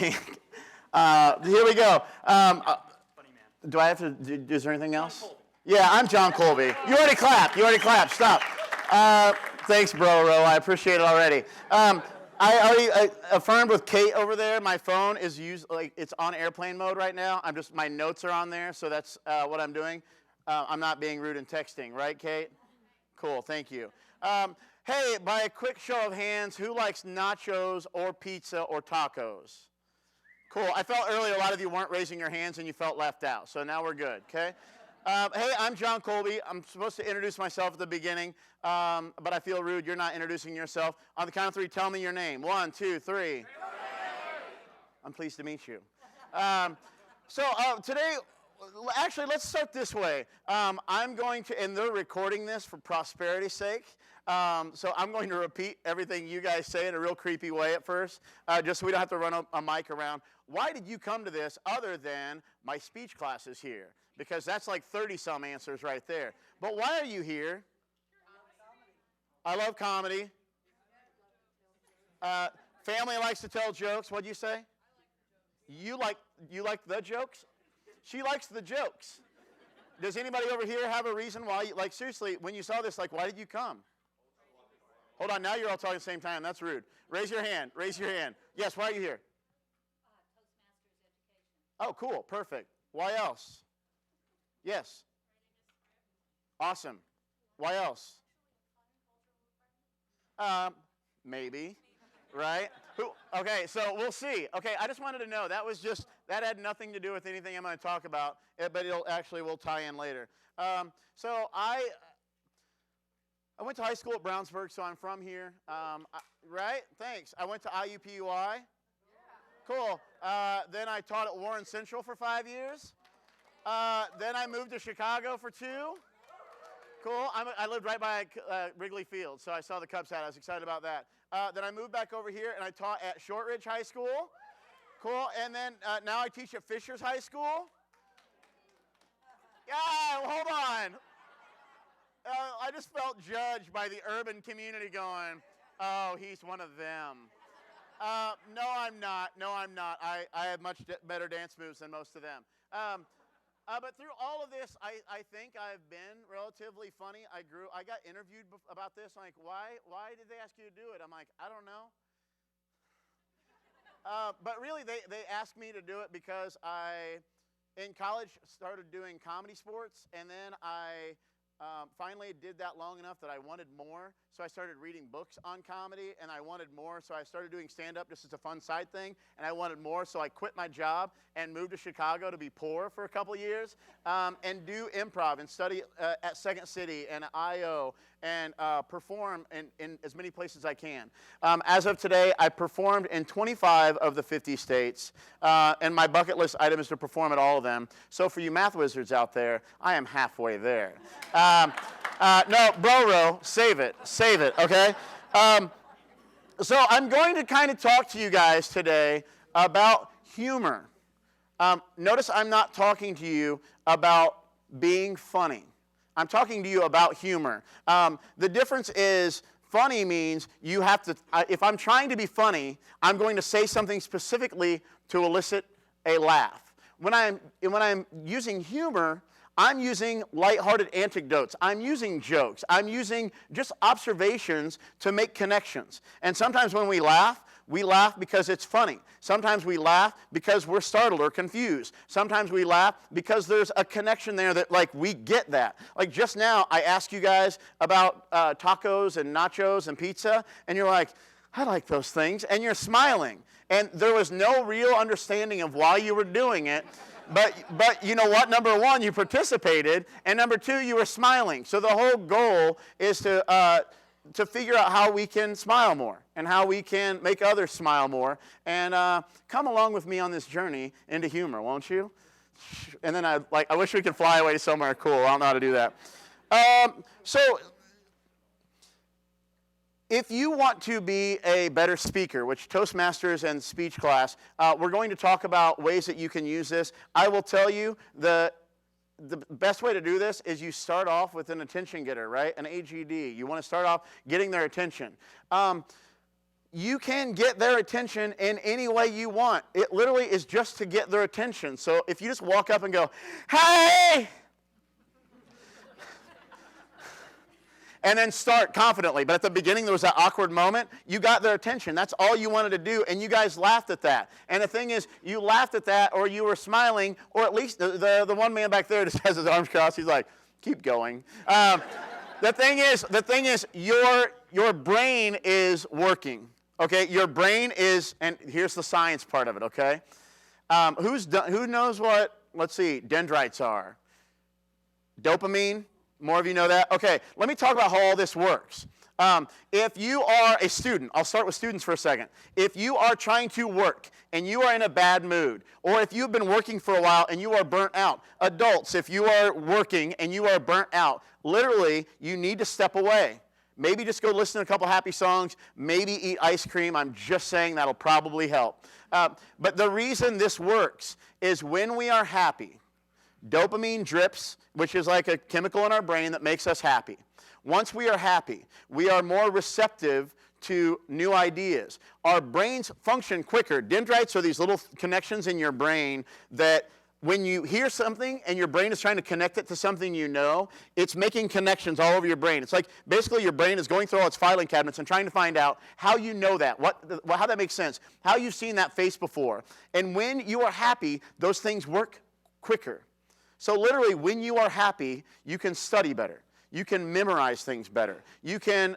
Here we go. Do I have to, is there anything else? Yeah, I'm Jon Colby. You already clapped. Stop. Thanks, bro. I appreciate it already. I already affirmed with Kate over there. My phone is it's on airplane mode right now. My notes are on there, so that's what I'm doing. I'm not being rude in texting, right, Kate? Cool, thank you. Hey, by a quick show of hands, who likes nachos or pizza or tacos? Cool. I felt earlier a lot of you weren't raising your hands and you felt left out, so now we're good, okay? Hey, I'm Jon Colby. I'm supposed to introduce myself at the beginning, but I feel rude. You're not introducing yourself. On the count of three, tell me your name. 1, 2, 3. I'm pleased to meet you. Today, actually, let's start this way. I'm going to, and they're recording this for prosperity's sake, so I'm going to repeat everything you guys say in a real creepy way at first, just so we don't have to run a mic around. Why did you come to this other than my speech classes here? Because that's like 30-some answers right there. But why are you here? I love comedy. Family likes to tell jokes. What'd you say? You like the jokes? She likes the jokes. Does anybody over here have a reason why you, like, seriously, when you saw this, like, why did you come? Hold on, now you're all talking at the same time. That's rude. Raise your hand. Yes, why are you here? Oh, cool. Perfect. Why else? Yes. Awesome. Why else? Maybe. Right? Okay, so we'll see. Okay, I just wanted to know. That had nothing to do with anything I'm going to talk about, but we'll tie in later. So I went to high school at Brownsburg, so I'm from here. Right? Thanks. I went to IUPUI. Cool. Then I taught at Warren Central for 5 years. Then I moved to Chicago for 2. Cool. I lived right by Wrigley Field, so I saw the Cubs hat. I was excited about that. Then I moved back over here, and I taught at Shortridge High School. Cool. And then now I teach at Fishers High School. Yeah, hold on. I just felt judged by the urban community going, oh, he's one of them. No, I'm not. I have much better dance moves than most of them. But through all of this, I think I've been relatively funny. I got interviewed about this. I'm like, why did they ask you to do it? I'm like, I don't know. But really, they asked me to do it because in college, started doing comedy sports, and then I finally did that long enough that I wanted more, so I started reading books on comedy, and I wanted more, so I started doing stand-up just as a fun side thing, and I wanted more, so I quit my job and moved to Chicago to be poor for a couple years, and do improv and study at Second City and IO, and perform in as many places as I can. As of today, I performed in 25 of the 50 states, and my bucket list item is to perform at all of them. So for you math wizards out there, I am halfway there. No, bro, save it, okay? So I'm going to kind of talk to you guys today about humor. Notice I'm not talking to you about being funny. I'm talking to you about humor. The difference is funny means you have to, if I'm trying to be funny, I'm going to say something specifically to elicit a laugh. When I'm using humor, I'm using lighthearted anecdotes. I'm using jokes. I'm using just observations to make connections. And sometimes when we laugh because it's funny. Sometimes we laugh because we're startled or confused. Sometimes we laugh because there's a connection there that, like, we get that. Like just now, I asked you guys about tacos and nachos and pizza, and you're like, I like those things, and you're smiling. And there was no real understanding of why you were doing it. But you know what? Number one, you participated, and number two, you were smiling. So the whole goal is to figure out how we can smile more and how we can make others smile more. And come along with me on this journey into humor, won't you? And then I wish we could fly away to somewhere cool. I don't know how to do that. So if you want to be a better speaker, which Toastmasters and speech class, we're going to talk about ways that you can use this. I will tell you the best way to do this is you start off with an attention getter, right? An AGD. You want to start off getting their attention. you can get their attention in any way you want. It literally is just to get their attention. So if you just walk up and go, hey, and then start confidently. But at the beginning, there was that awkward moment. You got their attention. That's all you wanted to do, and you guys laughed at that. And the thing is, you laughed at that, or you were smiling, or at least the one man back there just has his arms crossed. He's like, keep going. The thing is, your brain is working. Okay, your brain is, and here's the science part of it. Okay, who knows what? Let's see, dendrites are. Dopamine. More of you know that? Okay, let me talk about how all this works. If you are a student, I'll start with students for a second. If you are trying to work and you are in a bad mood, or if you've been working for a while and you are burnt out, adults, if you are working and you are burnt out, literally, you need to step away. Maybe just go listen to a couple happy songs, maybe eat ice cream. I'm just saying that'll probably help. But the reason this works is when we are happy, dopamine drips, which is like a chemical in our brain that makes us happy. Once we are happy, we are more receptive to new ideas. Our brains function quicker. Dendrites are these little connections in your brain that when you hear something and your brain is trying to connect it to something you know, it's making connections all over your brain. It's like basically your brain is going through all its filing cabinets and trying to find out how you know that, how that makes sense, how you've seen that face before. And when you are happy, those things work quicker. So literally, when you are happy, you can study better. You can memorize things better. You can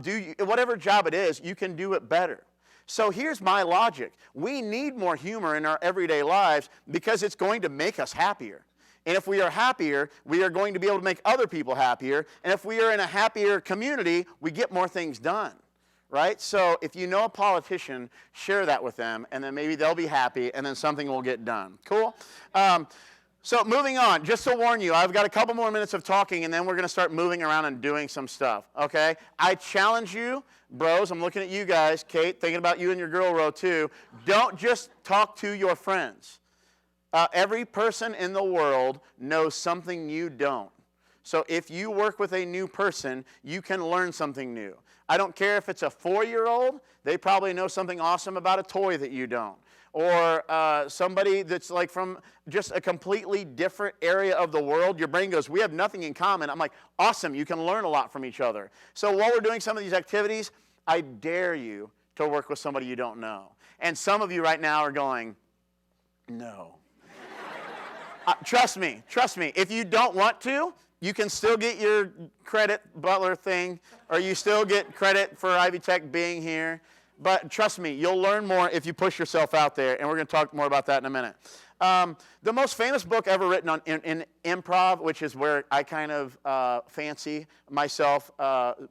do whatever job it is, you can do it better. So here's my logic. We need more humor in our everyday lives because it's going to make us happier. And if we are happier, we are going to be able to make other people happier. And if we are in a happier community, we get more things done. Right? So if you know a politician, share that with them, and then maybe they'll be happy, and then something will get done. Cool? So moving on, just to warn you, I've got a couple more minutes of talking, and then we're going to start moving around and doing some stuff, okay? I challenge you, bros, I'm looking at you guys, Kate, thinking about you and your girl row too. Don't just talk to your friends. Every person in the world knows something you don't. So if you work with a new person, you can learn something new. I don't care if it's a 4-year-old, they probably know something awesome about a toy that you don't. Or somebody that's like from just a completely different area of the world, your brain goes, we have nothing in common. I'm like, awesome, you can learn a lot from each other. So while we're doing some of these activities, I dare you to work with somebody you don't know. And some of you right now are going, no. Trust me, if you don't want to, you can still get your credit Butler thing, or you still get credit for Ivy Tech being here. But trust me, you'll learn more if you push yourself out there, and we're going to talk more about that in a minute. The most famous book ever written in improv, which is where I kind of fancy myself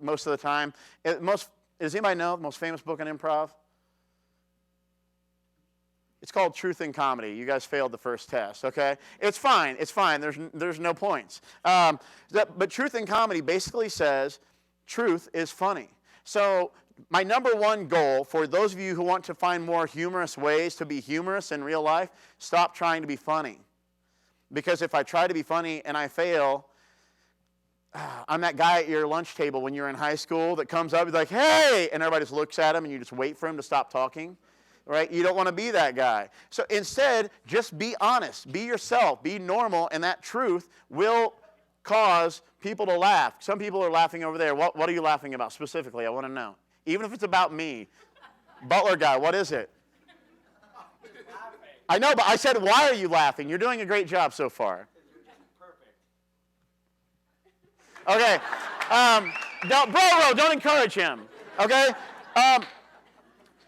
most of the time. Does anybody know the most famous book in improv? It's called Truth in Comedy. You guys failed the first test, okay? It's fine. There's no points. But Truth in Comedy basically says truth is funny. So my number one goal for those of you who want to find more humorous ways to be humorous in real life, stop trying to be funny. Because if I try to be funny and I fail, I'm that guy at your lunch table when you're in high school that comes up and is like, hey, and everybody just looks at him and you just wait for him to stop talking. Right? You don't want to be that guy. So instead, just be honest, be yourself, be normal, and that truth will cause people to laugh. Some people are laughing over there. What are you laughing about specifically? I want to know. Even if it's about me. Butler guy, what is it? I know, but I said, why are you laughing? You're doing a great job so far. Okay. Don't encourage him. Okay?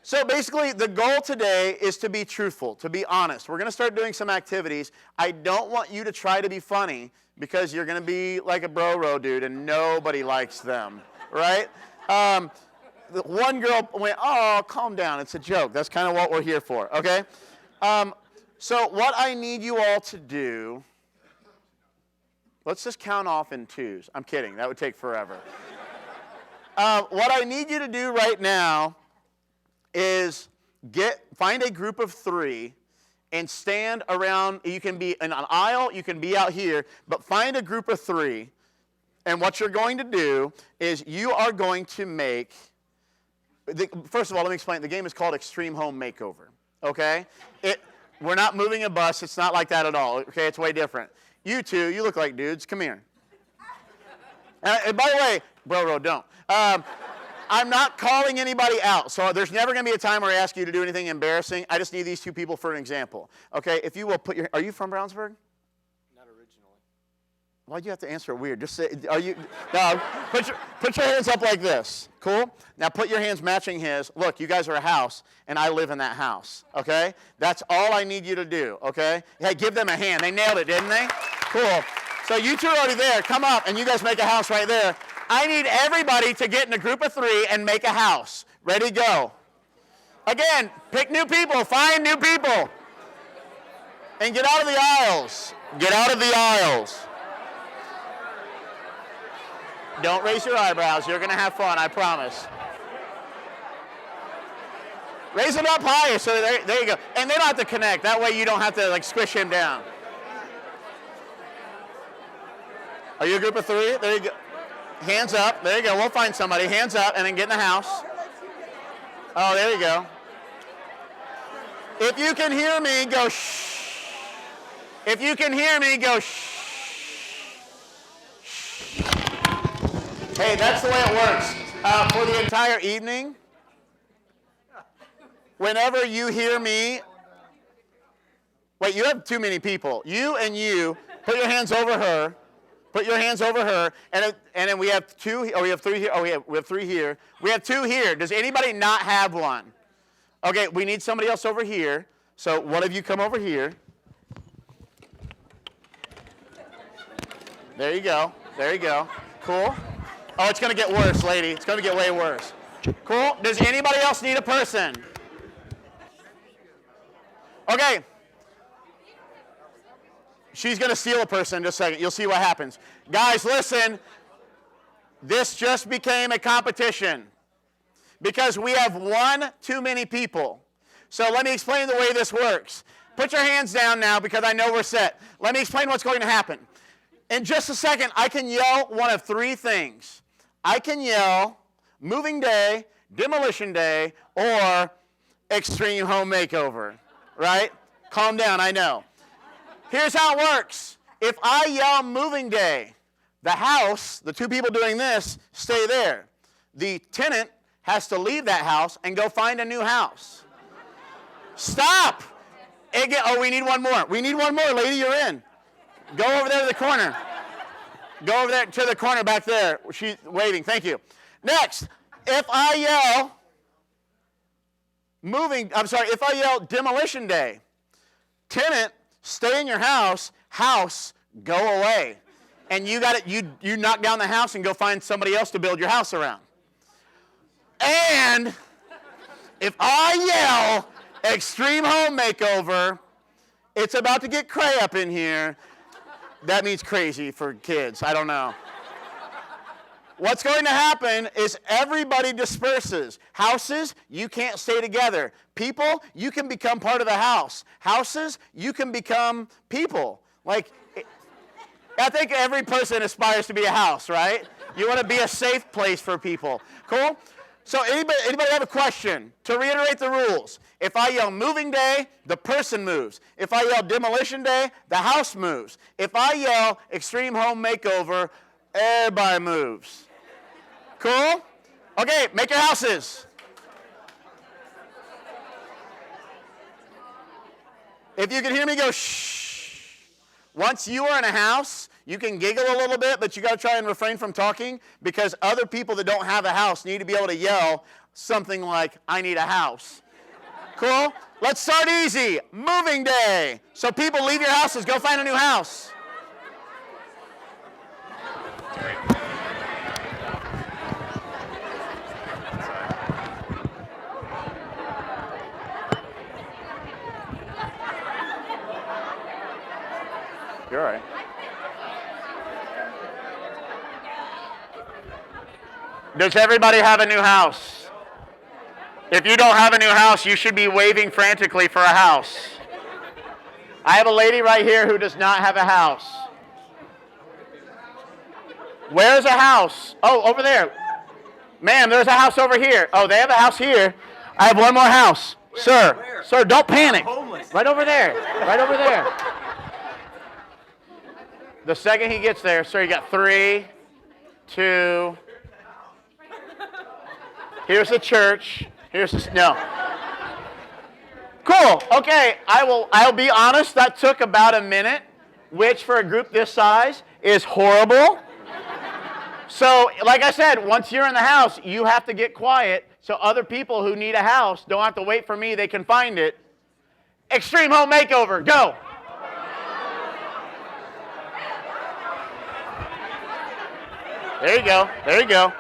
So basically, the goal today is to be truthful, to be honest. We're going to start doing some activities. I don't want you to try to be funny because you're going to be like a bro dude and nobody likes them, right? One girl went, oh, calm down. It's a joke. That's kind of what we're here for, okay? So what I need you all to do, let's just count off in twos. I'm kidding. That would take forever. What I need you to do right now is find a group of 3 and stand around. You can be in an aisle, you can be out here, but find a group of 3. And what you're going to do is you are going to make First of all, let me explain. The game is called Extreme Home Makeover, okay? We're not moving a bus. It's not like that at all, okay? It's way different. You two, you look like dudes. Come here. And by the way, bro, don't. I'm not calling anybody out, so there's never going to be a time where I ask you to do anything embarrassing. I just need these two people for an example. Okay, if you will put your... Are you from Brownsburg? Not originally. Why'd you have to answer it weird? Just say... Are you... No, put your hands up like this. Cool? Now put your hands matching his. Look, you guys are a house, and I live in that house. Okay? That's all I need you to do, okay? Hey, give them a hand. They nailed it, didn't they? Cool. So you two are already there. Come up, and you guys make a house right there. I need everybody to get in a group of 3 and make a house. Ready, go. Again, pick new people. Find new people. And get out of the aisles. Get out of the aisles. Don't raise your eyebrows. You're going to have fun, I promise. Raise them up higher. So there you go. And they don't have to connect. That way you don't have to like squish him down. Are you a group of 3? There you go. Hands up. There you go. We'll find somebody. Hands up and then get in the house. Oh, there you go. If you can hear me, go shh. If you can hear me, go shh. Hey, that's the way it works. For the entire evening, whenever you hear me, wait, you have too many people. You and you, put your hands over her. Put your hands over her, and then we have 2. Oh, we have 3 here. Oh, we have 3 here. We have 2 here. Does anybody not have one? Okay, we need somebody else over here. So one of you come over here. There you go. There you go. Cool. Oh, it's going to get worse, lady. It's going to get way worse. Cool. Does anybody else need a person? Okay. She's going to steal a person in just a second. You'll see what happens. Guys, listen. This just became a competition because we have one too many people. So let me explain the way this works. Put your hands down now because I know we're set. Let me explain what's going to happen. In just a second, I can yell one of 3 things. I can yell moving day, demolition day, or extreme home makeover, right? Calm down, I know. Here's how it works. If I yell moving day, the house, the 2 people doing this, stay there. The tenant has to leave that house and go find a new house. Stop. Oh, we need one more. We need one more, lady, you're in. Go over there to the corner. Go over there to the corner back there. She's waving. Thank you. Next, if I yell if I yell demolition day, tenant, stay in your house, go away. And you knock down the house and go find somebody else to build your house around. And if I yell extreme home makeover, it's about to get cray up in here. That means crazy for kids. I don't know. What's going to happen is everybody disperses. Houses, you can't stay together. People, you can become part of the house. Houses, you can become people. I think every person aspires to be a house, right? You want to be a safe place for people. Cool? So anybody have a question? To reiterate the rules, if I yell moving day, the person moves. If I yell demolition day, the house moves. If I yell extreme home makeover, everybody moves. Cool? Okay, make your houses. If you can hear me, go shh. Once you are in a house, you can giggle a little bit, but you got to try and refrain from talking because other people that don't have a house need to be able to yell something like, I need a house. Cool? Let's start easy. Moving day. So people leave your houses, go find a new house. You're all right. Does everybody have a new house? If you don't have a new house, you should be waving frantically for a house. I have a lady right here who does not have a house. Where's a house? Oh, over there. Ma'am, there's a house over here. Oh, they have a house here. I have one more house. Sir, sir, don't panic. Right over there. Right over there. The second he gets there, sir, you got 3, 2. Here's the church. Here's the, no. Cool. Okay, I'll be honest, that took about a minute, which for a group this size is horrible. So, like I said, once you're in the house, you have to get quiet so other people who need a house don't have to wait for me, they can find it. Extreme Home Makeover, go. There you go. There you go.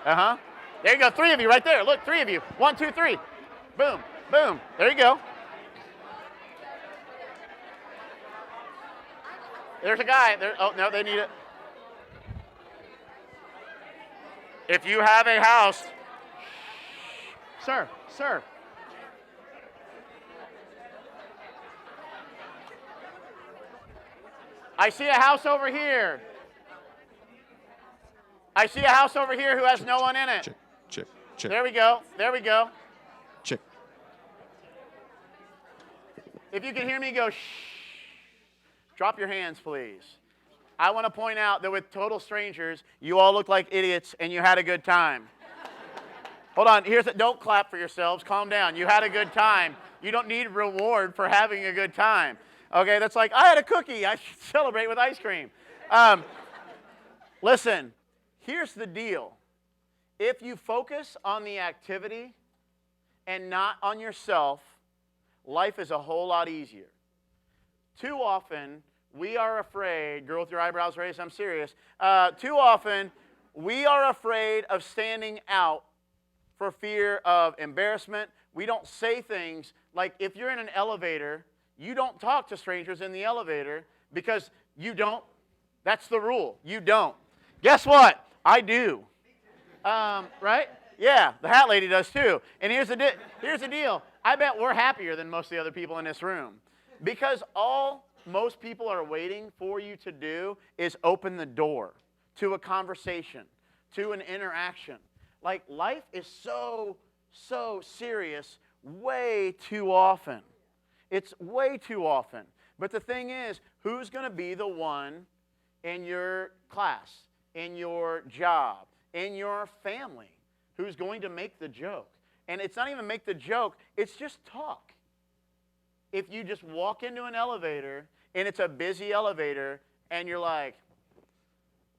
Uh-huh. There you go. 3 of you right there. Look, 3 of you. 1, 2, 3. Boom. Boom. There you go. There's a guy. There. Oh, no, they need it. If you have a house, sir, sir. I see a house over here. I see a house over here who has no one in it. Check. There we go. There we go. Check. If you can hear me, go shh. Drop your hands, please. I want to point out that with total strangers, you all look like idiots and you had a good time. Hold on. Don't clap for yourselves. Calm down. You had a good time. You don't need reward for having a good time. Okay, that's like, I had a cookie. I should celebrate with ice cream. Listen, here's the deal. If you focus on the activity and not on yourself, life is a whole lot easier. Too often, we are afraid, girl with your eyebrows raised, I'm serious. Too often, we are afraid of standing out for fear of embarrassment. We don't say things like, if you're in an elevator, you don't talk to strangers in the elevator because you don't. That's the rule. You don't. Guess what? I do. Right? Yeah, the hat lady does too. And here's the deal. I bet we're happier than most of the other people in this room because all most people are waiting for you to do is open the door to a conversation, to an interaction. Like, life is so serious way too often. It's way too often. But the thing is, who's going to be the one in your class, in your job, in your family, who's going to make the joke? And it's not even make the joke, it's just talk. If you just walk into an elevator and it's a busy elevator and you're like,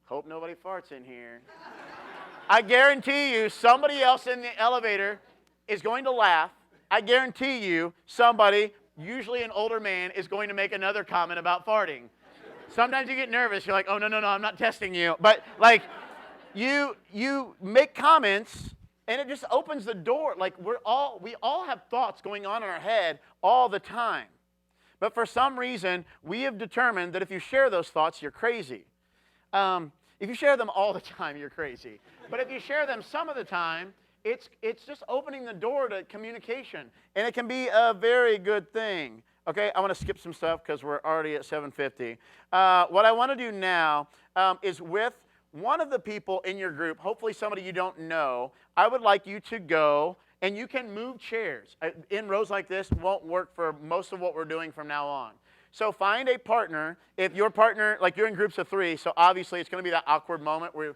hope nobody farts in here. I guarantee you somebody else in the elevator is going to laugh. I guarantee you somebody, usually an older man, is going to make another comment about farting. Sometimes you get nervous. You're like, oh, no, I'm not testing you. But like, you make comments and it just opens the door. Like we all have thoughts going on in our head all the time. But for some reason, we have determined that if you share those thoughts, you're crazy. If you share them all the time, you're crazy. But if you share them some of the time, it's just opening the door to communication. And it can be a very good thing. Okay, I want to skip some stuff because we're already at 7:50. What I want to do now is with one of the people in your group, hopefully somebody you don't know, I would like you to go, and you can move chairs. In rows like this won't work for most of what we're doing from now on. So find a partner. If your partner, like you're in groups of 3, so obviously it's going to be that awkward moment where,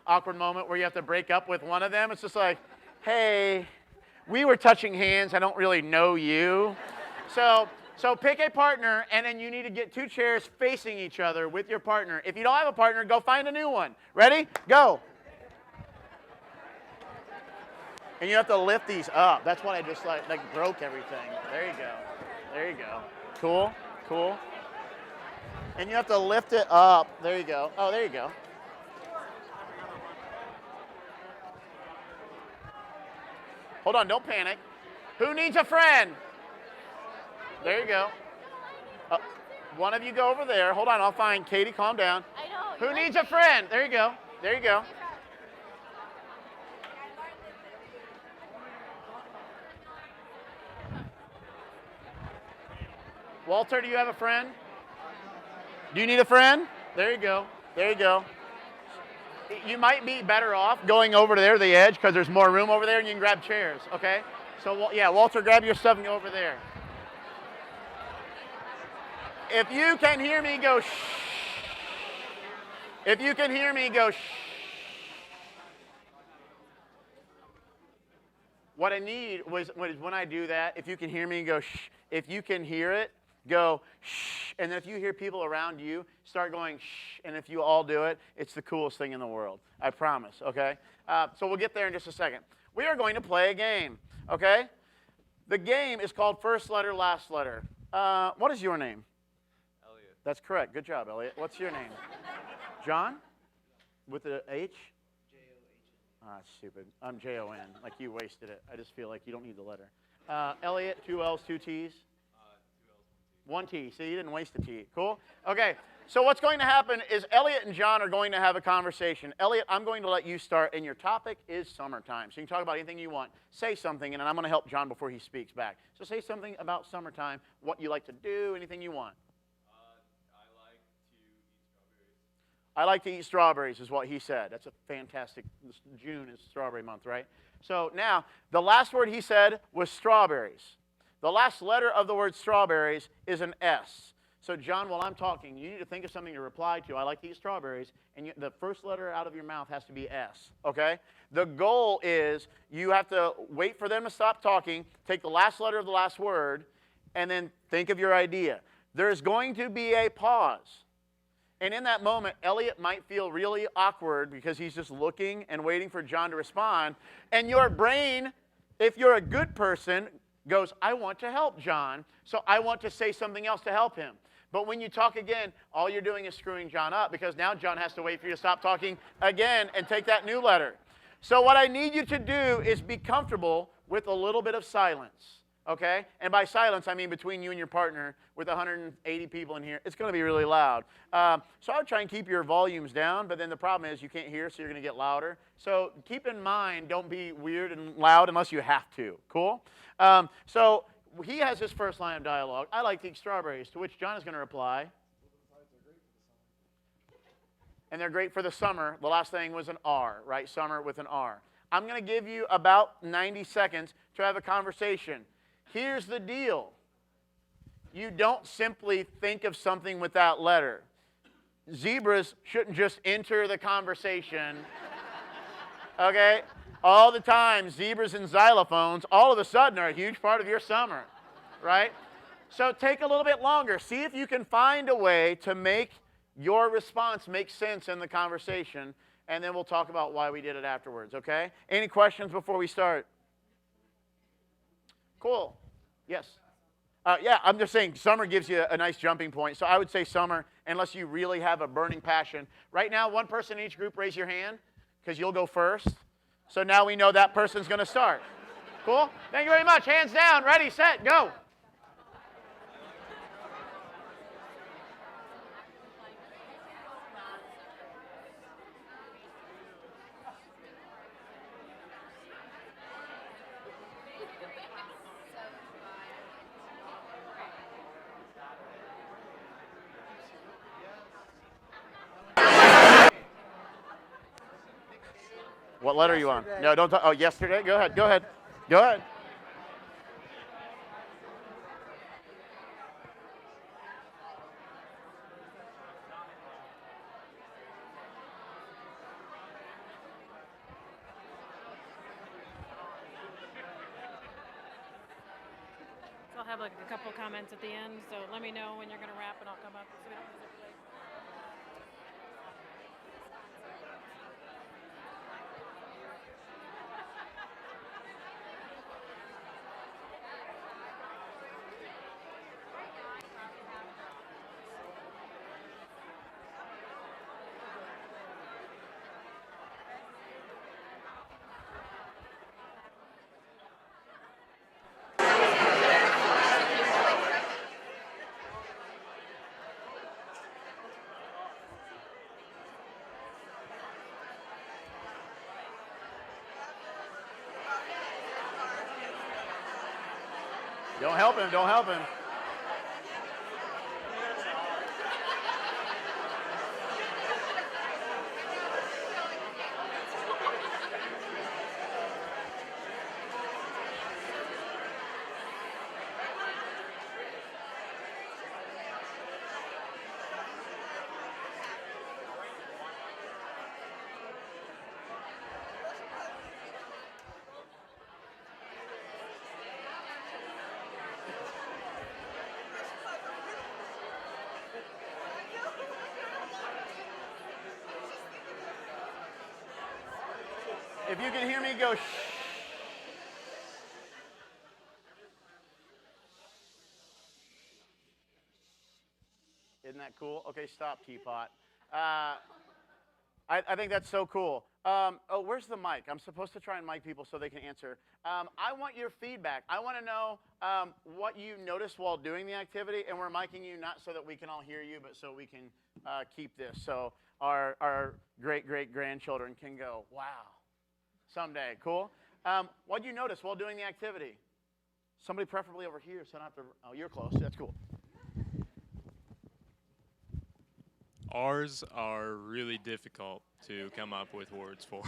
#awkward moment where you have to break up with one of them. It's just like, hey, we were touching hands. I don't really know you. So pick a partner, and then you need to get 2 chairs facing each other with your partner. If you don't have a partner, go find a new one. Ready? Go. And you have to lift these up. That's what I just like broke everything. There you go. There you go. Cool. Cool. And you have to lift it up. There you go. Oh, there you go. Hold on. Don't panic. Who needs a friend? There you go. One of you go over there. Hold on. I'll find Katie. Calm down. I know. Who needs a friend? There you go. There you go. Walter, do you have a friend? Do you need a friend? There you go. There you go. You might be better off going over to there, the edge, because there's more room over there, and you can grab chairs, okay? So, yeah, Walter, grab your stuff and go over there. If you can hear me, go shh. If you can hear me, go shh. What I need was when I do that, if you can hear me, go shh. If you can hear it, go shh. And then if you hear people around you, start going shh. And if you all do it, it's the coolest thing in the world. I promise, okay? So we'll get there in just a second. We are going to play a game, okay? The game is called First Letter, Last Letter. What is your name? Elliot. That's correct. Good job, Elliot. What's your name? John? With the H? Ah, stupid. I'm Jon. Like you wasted it. I just feel like you don't need the letter. Elliot, 2 L's, 2 T's? 2 L's, 1 T. See, you didn't waste a T. Cool? Okay. So what's going to happen is Elliot and John are going to have a conversation. Elliot, I'm going to let you start, and your topic is summertime. So you can talk about anything you want. Say something, and I'm going to help John before he speaks back. So say something about summertime, what you like to do, anything you want. I like to eat strawberries, is what he said. That's a fantastic, June is strawberry month, right? So now, the last word he said was strawberries. The last letter of the word strawberries is an S. So John, while I'm talking, you need to think of something to reply to. I like to eat strawberries, and the first letter out of your mouth has to be S, okay? The goal is you have to wait for them to stop talking, take the last letter of the last word, and then think of your idea. There's going to be a pause. And in that moment, Elliot might feel really awkward because he's just looking and waiting for John to respond. And your brain, if you're a good person, goes, I want to help John, so I want to say something else to help him. But when you talk again, all you're doing is screwing John up because now John has to wait for you to stop talking again and take that new letter. So what I need you to do is be comfortable with a little bit of silence, okay? And by silence, I mean between you and your partner with 180 people in here. It's going to be really loud. So I would try and keep your volumes down, but then the problem is you can't hear, so you're going to get louder. So keep in mind, don't be weird and loud unless you have to. Cool? So he has his first line of dialogue. I like to eat strawberries, to which John is going to reply. And they're great for the summer. The last thing was an R, right? Summer with an R. I'm going to give you about 90 seconds to have a conversation. Here's the deal. You don't simply think of something with that letter. Zebras shouldn't just enter the conversation. Okay? All the time, zebras and xylophones all of a sudden are a huge part of your summer, right? So take a little bit longer. See if you can find a way to make your response make sense in the conversation, and then we'll talk about why we did it afterwards, okay? Any questions before we start? Cool. Yes? Yeah, I'm just saying summer gives you a nice jumping point. So I would say summer, unless you really have a burning passion. Right now, one person in each group, raise your hand, because you'll go first. So now we know that person's going to start. Cool? Thank you very much. Hands down. Ready, set, go. What letter are you on? No, don't talk. Oh, yesterday? Go ahead. Go ahead. Go ahead. So I'll have like a couple comments at the end. So let me know when you're going to wrap, and I'll come up so we don't lose our place. Don't help him. Don't help him. If you can hear me, go shh. Isn't that cool? Okay, stop, teapot. I think that's so cool. Oh, where's the mic? I'm supposed to try and mic people so they can answer. I want your feedback. I want to know what you noticed while doing the activity, and we're micing you not so that we can all hear you, but so we can keep this. So our great-great-grandchildren can go, wow, someday. Cool? What did you notice while doing the activity? Somebody preferably over here, so I don't have to. Oh, you're close. That's cool. R's are really difficult to come up with words for.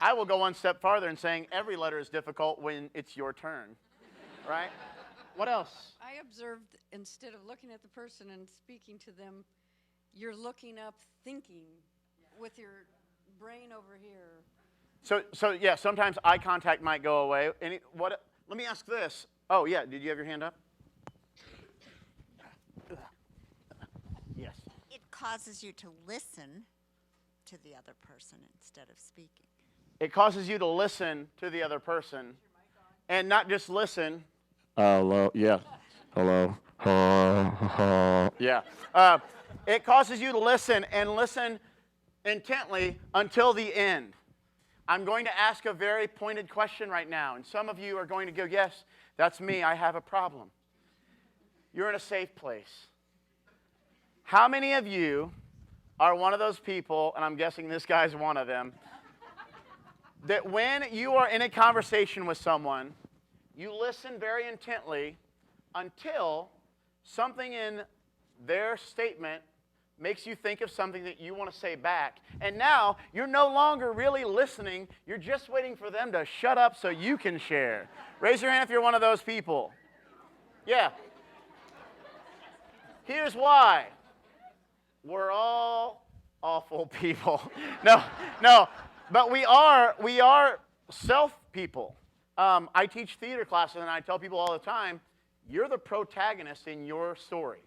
I will go one step farther in saying every letter is difficult when it's your turn, right? What else? I observed instead of looking at the person and speaking to them, you're looking up thinking with your brain over here. So yeah, sometimes eye contact might go away. Let me ask this. Oh, yeah, did you have your hand up? Yes. It causes you to listen to the other person instead of speaking. It causes you to listen to the other person and not just listen. Hello, yeah. Hello. Yeah. It causes you to listen and listen intently until the end. I'm going to ask a very pointed question right now, and some of you are going to go, yes, that's me, I have a problem. You're in a safe place. How many of you are one of those people, and I'm guessing this guy's one of them, that when you are in a conversation with someone, you listen very intently until something in their statement makes you think of something that you want to say back. And now, you're no longer really listening. You're just waiting for them to shut up so you can share. Raise your hand if you're one of those people. Yeah. Here's why. We're all awful people. No. But we are self people. I teach theater classes, and I tell people all the time, you're the protagonist in your story.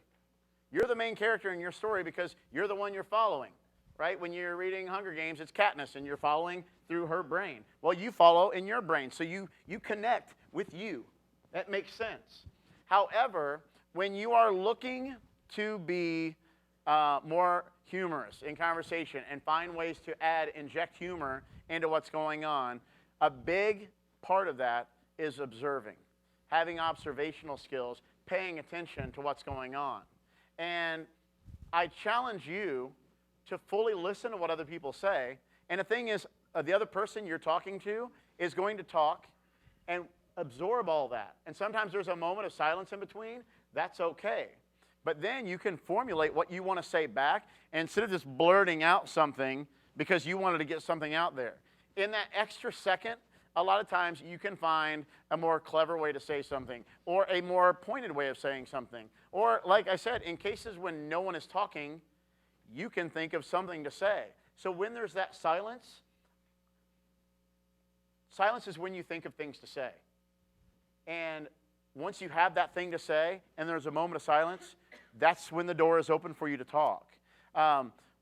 You're the main character in your story because you're the one you're following, right? When you're reading Hunger Games, it's Katniss, and you're following through her brain. Well, you follow in your brain, so you connect with you. That makes sense. However, when you are looking to be more humorous in conversation and find ways to inject humor into what's going on, a big part of that is observing, having observational skills, paying attention to what's going on. And I challenge you to fully listen to what other people say. And the thing is, the other person you're talking to is going to talk and absorb all that. And sometimes there's a moment of silence in between. That's okay. But then you can formulate what you want to say back, and instead of just blurting out something because you wanted to get something out there. In that extra second, a lot of times you can find a more clever way to say something or a more pointed way of saying something. Or, like I said, in cases when no one is talking, you can think of something to say. So when there's that silence is when you think of things to say. And once you have that thing to say and there's a moment of silence, that's when the door is open for you to talk.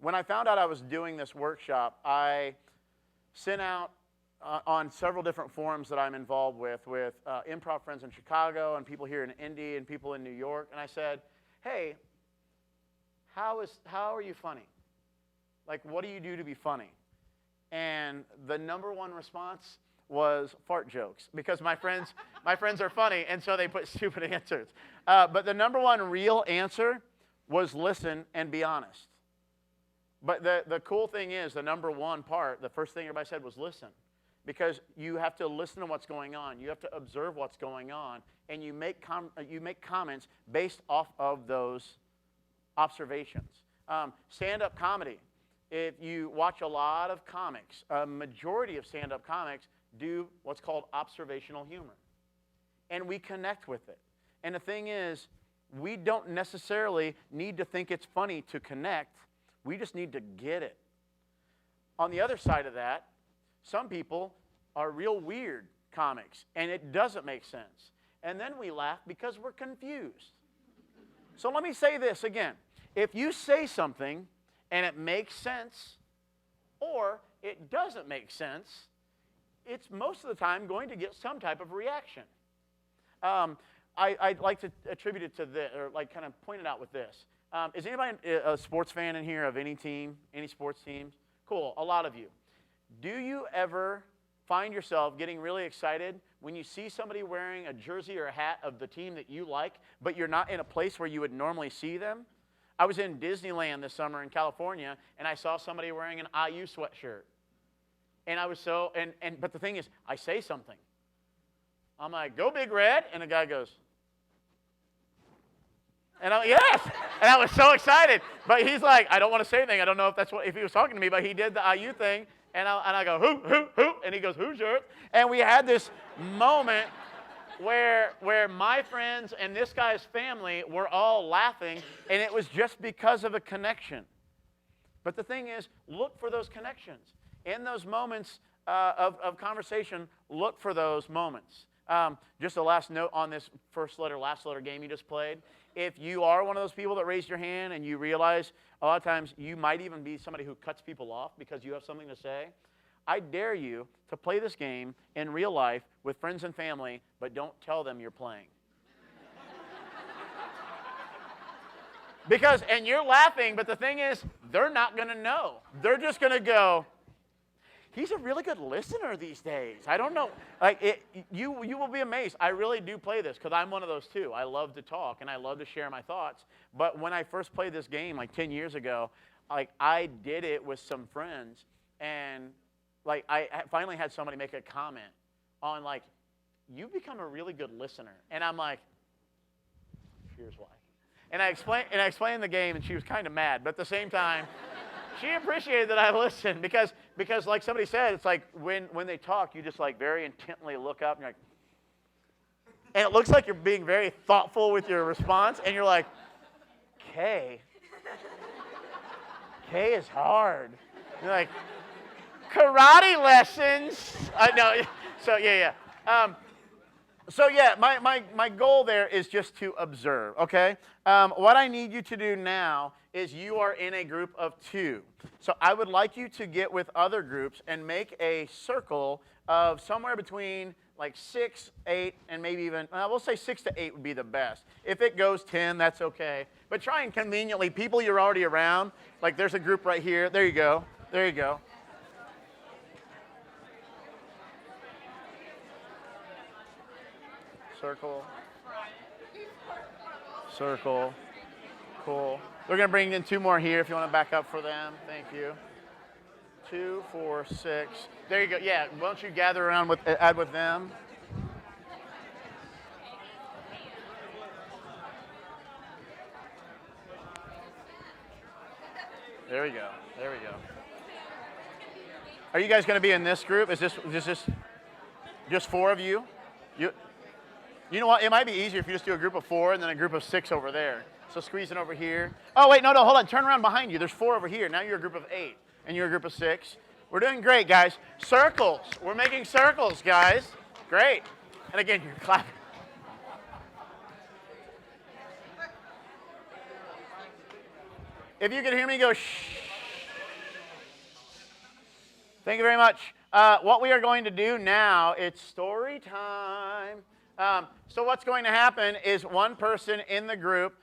When I found out I was doing this workshop, I sent out on several different forums that I'm involved with improv friends in Chicago and people here in Indy and people in New York. And I said, hey, how are you funny? Like, what do you do to be funny? And the number one response was fart jokes, because my friends are funny, and so they put stupid answers. But the number one real answer was listen and be honest. But the cool thing is, the number one part, the first thing everybody said was listen. Because you have to listen to what's going on. You have to observe what's going on. And you make comments based off of those observations. Stand-up comedy. If you watch a lot of comics, a majority of stand-up comics do what's called observational humor. And we connect with it. And the thing is, we don't necessarily need to think it's funny to connect. We just need to get it. On the other side of that, some people are real weird comics, and it doesn't make sense. And then we laugh because we're confused. So let me say this again. If you say something and it makes sense, or it doesn't make sense, it's most of the time going to get some type of reaction. I'd like to attribute it to this, or like kind of point it out with this. Is anybody a sports fan in here of any team, any sports teams? Cool, a lot of you. Do you ever find yourself getting really excited when you see somebody wearing a jersey or a hat of the team that you like, but you're not in a place where you would normally see them? I was in Disneyland this summer in California, and I saw somebody wearing an IU sweatshirt. And I was so, but the thing is, I say something. I'm like, go Big Red, and the guy goes, and I'm like, yes! And I was so excited. But he's like, I don't want to say anything. I don't know if he was talking to me, but he did the IU thing. And I go, who? And he goes, Hoosiers. And we had this moment where my friends and this guy's family were all laughing, and it was just because of a connection. But the thing is, look for those connections. In those moments of conversation, look for those moments. Just a last note on this first letter, last letter game you just played. If you are one of those people that raised your hand and you realize a lot of times you might even be somebody who cuts people off because you have something to say, I dare you to play this game in real life with friends and family, but don't tell them you're playing. And you're laughing, but the thing is, they're not going to know. They're just going to go, he's a really good listener these days. I don't know. You will be amazed. I really do play this because I'm one of those too. I love to talk and I love to share my thoughts. But when I first played this game like 10 years ago, I did it with some friends, and I finally had somebody make a comment on you've become a really good listener. And I'm like, here's why. And I explained the game, and she was kind of mad, but at the same time, she appreciated that I listened because like somebody said, it's like when they talk, you just very intently look up, and you're like, and it looks like you're being very thoughtful with your response, and you're like, K is hard. You're like, karate lessons. I know. So yeah. My goal there is just to observe, okay? What I need you to do now is you are in a group of 2. So I would like you to get with other groups and make a circle of somewhere between 6, 8, and maybe even, we'll say 6 to 8 would be the best. If it goes 10, that's okay. But try and conveniently, people you're already around, there's a group right here. There you go. There you go. Circle. Circle. Cool. We're going to bring in 2 more here if you want to back up for them. Thank you. 2, 4, 6. There you go. Yeah, why don't you gather around add with them? There we go. There we go. Are you guys going to be in this group? Is this just 4 of you? You know what? It might be easier if you just do a group of 4 and then a group of 6 over there. So squeeze it over here. Oh, wait, no, hold on. Turn around behind you. There's 4 over here. Now you're a group of 8, and you're a group of 6. We're doing great, guys. Circles. We're making circles, guys. Great. And again, you're clapping. If you can hear me, go shh. Thank you very much. What we are going to do now, it's story time. So what's going to happen is one person in the group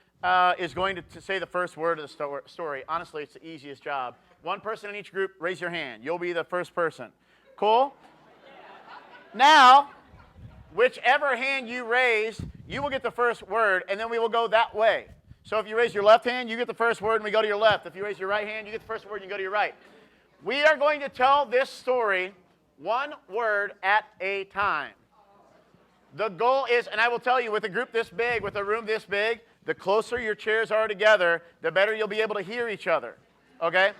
is going to say the first word of the story. Honestly, it's the easiest job. One person in each group, raise your hand. You'll be the first person. Cool? Now, whichever hand you raise, you will get the first word, and then we will go that way. So if you raise your left hand, you get the first word, and we go to your left. If you raise your right hand, you get the first word, and you go to your right. We are going to tell this story one word at a time. The goal is, and I will tell you, with a group this big, with a room this big, the closer your chairs are together, the better you'll be able to hear each other. Okay?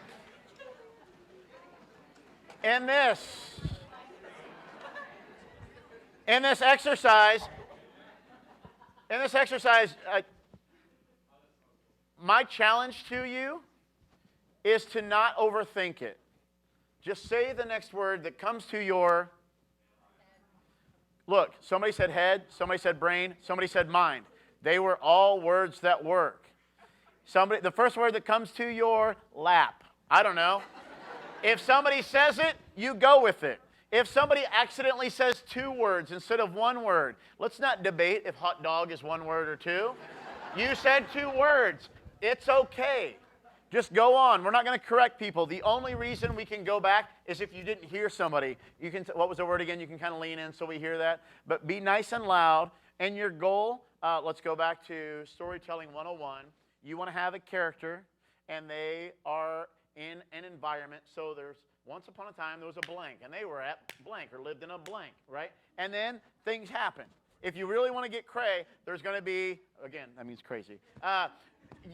In this exercise, my challenge to you is to not overthink it. Just say the next word that comes to your... Look, somebody said head, somebody said brain, somebody said mind. They were all words that work. The first word that comes to your lap. I don't know. If somebody says it, you go with it. If somebody accidentally says 2 words instead of 1 word, let's not debate if hot dog is 1 word or 2. You said 2 words. It's okay. Just go on. We're not going to correct people. The only reason we can go back is if you didn't hear somebody. You can. What was the word again? You can kind of lean in so we hear that. But be nice and loud. And your goal, let's go back to Storytelling 101. You want to have a character, and they are in an environment. So there's, once upon a time, there was a blank, and they were at blank or lived in a blank, right? And then things happen. If you really want to get cray, there's going to be, again, that means crazy.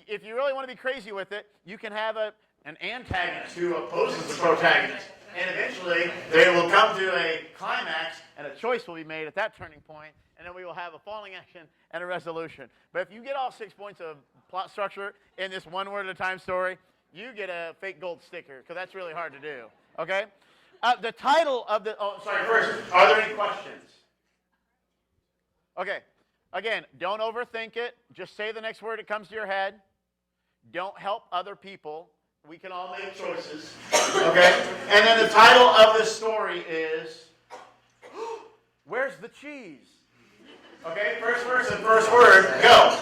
If you really want to be crazy with it, you can have an antagonist who opposes the protagonist. And eventually, they will come to a climax, and a choice will be made at that turning point, and then we will have a falling action and a resolution. But if you get all 6 points of plot structure in this 1 word at a time story, you get a fake gold sticker, because that's really hard to do. Okay? The title of the, first, are there any questions? Okay. Again, don't overthink it. Just say the next word that comes to your head. Don't help other people. We can all make choices. Okay? And then the title of this story is, Where's the Cheese? Okay? First person, first word, go.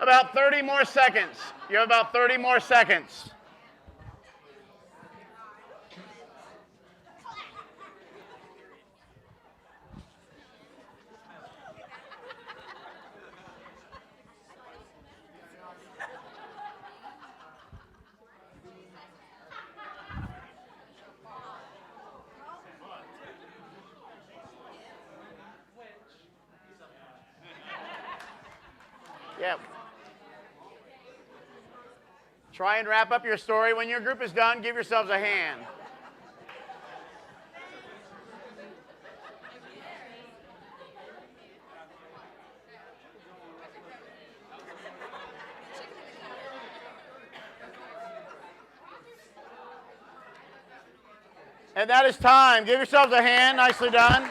About 30 more seconds. You have about 30 more seconds. Yeah. Try and wrap up your story. When your group is done, give yourselves a hand. And that is time. Give yourselves a hand. Nicely done.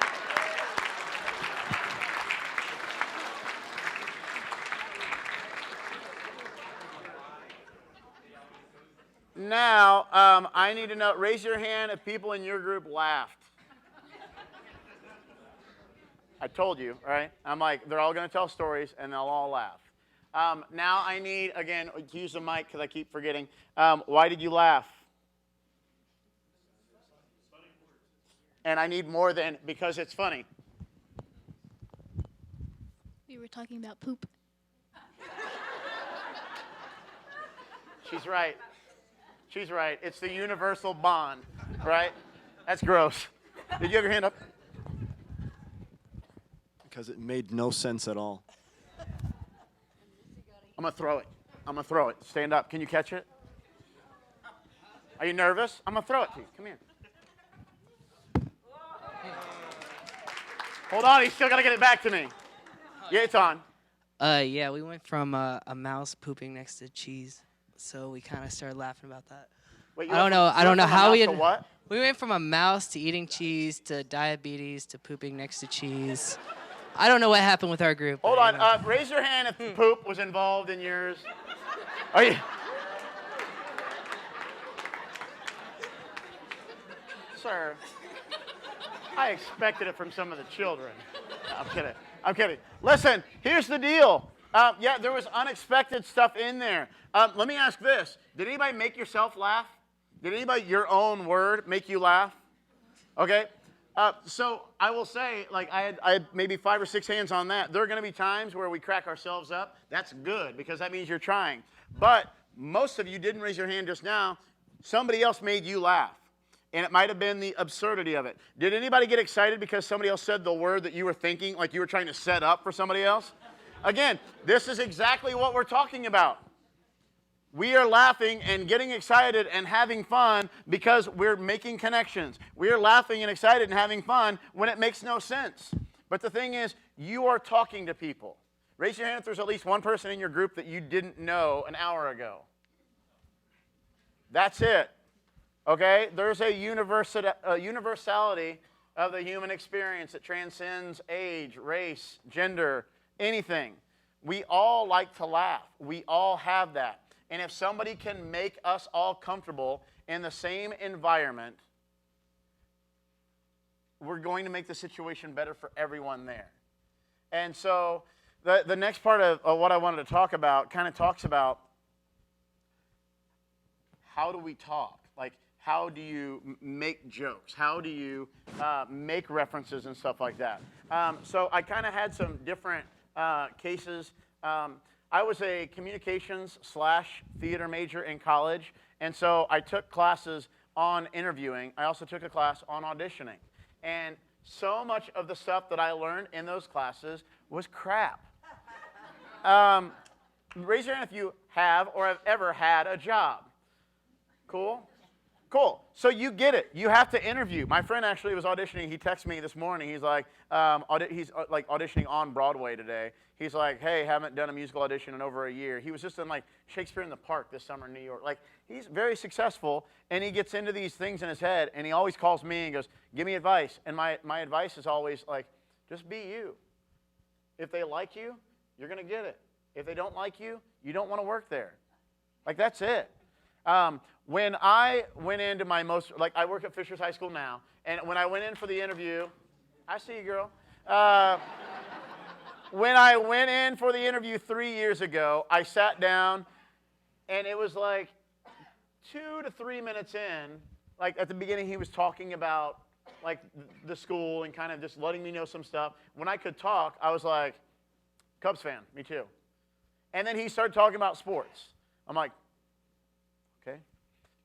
Now, I need to know, raise your hand if people in your group laughed. I told you, right? I'm like, they're all going to tell stories, and they'll all laugh. Now I need, again, to use the mic because I keep forgetting. Why did you laugh? and I need more than because it's funny. We were talking about poop. She's right. She's right. It's the universal bond, right? That's gross. Did you have your hand up? Because it made no sense at all. I'm going to throw it. I'm going to throw it. Stand up. Can you catch it? Are you nervous? I'm going to throw it to you. Come here. Hold on. He's still got to get it back to me. Yeah, it's on. Yeah, we went from a mouse pooping next to cheese, so we kind of started laughing about that. Wait, I don't know how we had. What? We went from a mouse to eating cheese to diabetes to pooping next to cheese. I don't know what happened with our group. Hold on. Raise your hand if poop was involved in yours. Are you? Sir, I expected it from some of the children. No, I'm kidding. I'm kidding. Listen, here's the deal. Yeah, there was unexpected stuff in there. Let me ask this. Did anybody make yourself laugh? Did anybody, your own word, make you laugh? Okay. So I will say, like, I had maybe 5 or 6 hands on that. There are going to be times where we crack ourselves up. That's good because that means you're trying. But most of you didn't raise your hand just now. Somebody else made you laugh. And it might have been the absurdity of it. Did anybody get excited because somebody else said the word that you were thinking, like you were trying to set up for somebody else? Again, this is exactly what we're talking about. We are laughing and getting excited and having fun because we're making connections. We are laughing and excited and having fun when it makes no sense. But the thing is, you are talking to people. Raise your hand if there's at least one person in your group that you didn't know an hour ago. That's it. Okay? There's a universality of the human experience that transcends age, race, gender, anything. We all like to laugh. We all have that. And if somebody can make us all comfortable in the same environment, we're going to make the situation better for everyone there. And so the next part of what I wanted to talk about kind of talks about how do we talk? Like, how do you make jokes? How do you make references and stuff like that? So I kind of had some different cases. I was a communications/theater major in college, and so I took classes on interviewing. I also took a class on auditioning. And so much of the stuff that I learned in those classes was crap. Raise your hand if you have or have ever had a job. Cool? Cool. So you get it. You have to interview. My friend actually was auditioning. He texted me this morning. He's like, he's auditioning on Broadway today. He's like, hey, haven't done a musical audition in over a year. He was just in like Shakespeare in the Park this summer in New York. Like, he's very successful, and he gets into these things in his head, and he always calls me and goes, give me advice. And my advice is always like, just be you. If they like you, you're going to get it. If they don't like you, you don't want to work there. Like, that's it. When I went into my I work at Fishers High School now, and when I went in for the interview, I see you, girl. When I went in for the interview 3 years ago, I sat down, and it was like 2 to 3 minutes in, like at the beginning he was talking about like the school and kind of just letting me know some stuff. When I could talk, I was like, Cubs fan, me too. And then he started talking about sports. I'm like, okay.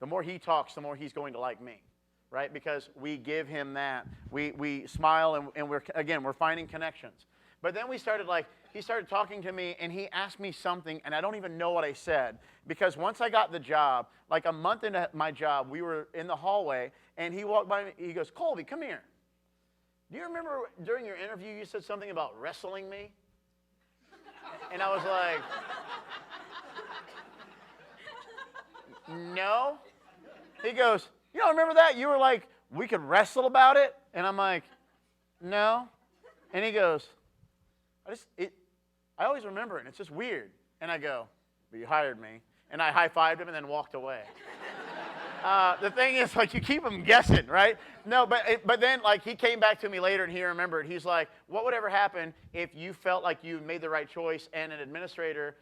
The more he talks, the more he's going to like me, right? Because we give him that. We smile, and we're finding connections. But then he started talking to me, and he asked me something, and I don't even know what I said. Because once I got the job, like a month into my job, we were in the hallway, and he walked by me, he goes, Colby, come here. Do you remember during your interview you said something about wrestling me? And I was like, no. He goes, you don't remember that? You were like, we could wrestle about it? And I'm like, no. And he goes, I always remember it, and it's just weird. And I go, but you hired me. And I high-fived him and then walked away. The thing is, like, you keep them guessing, right? No, but then, like, he came back to me later and he remembered. He's like, what would ever happen if you felt like you made the right choice and an administrator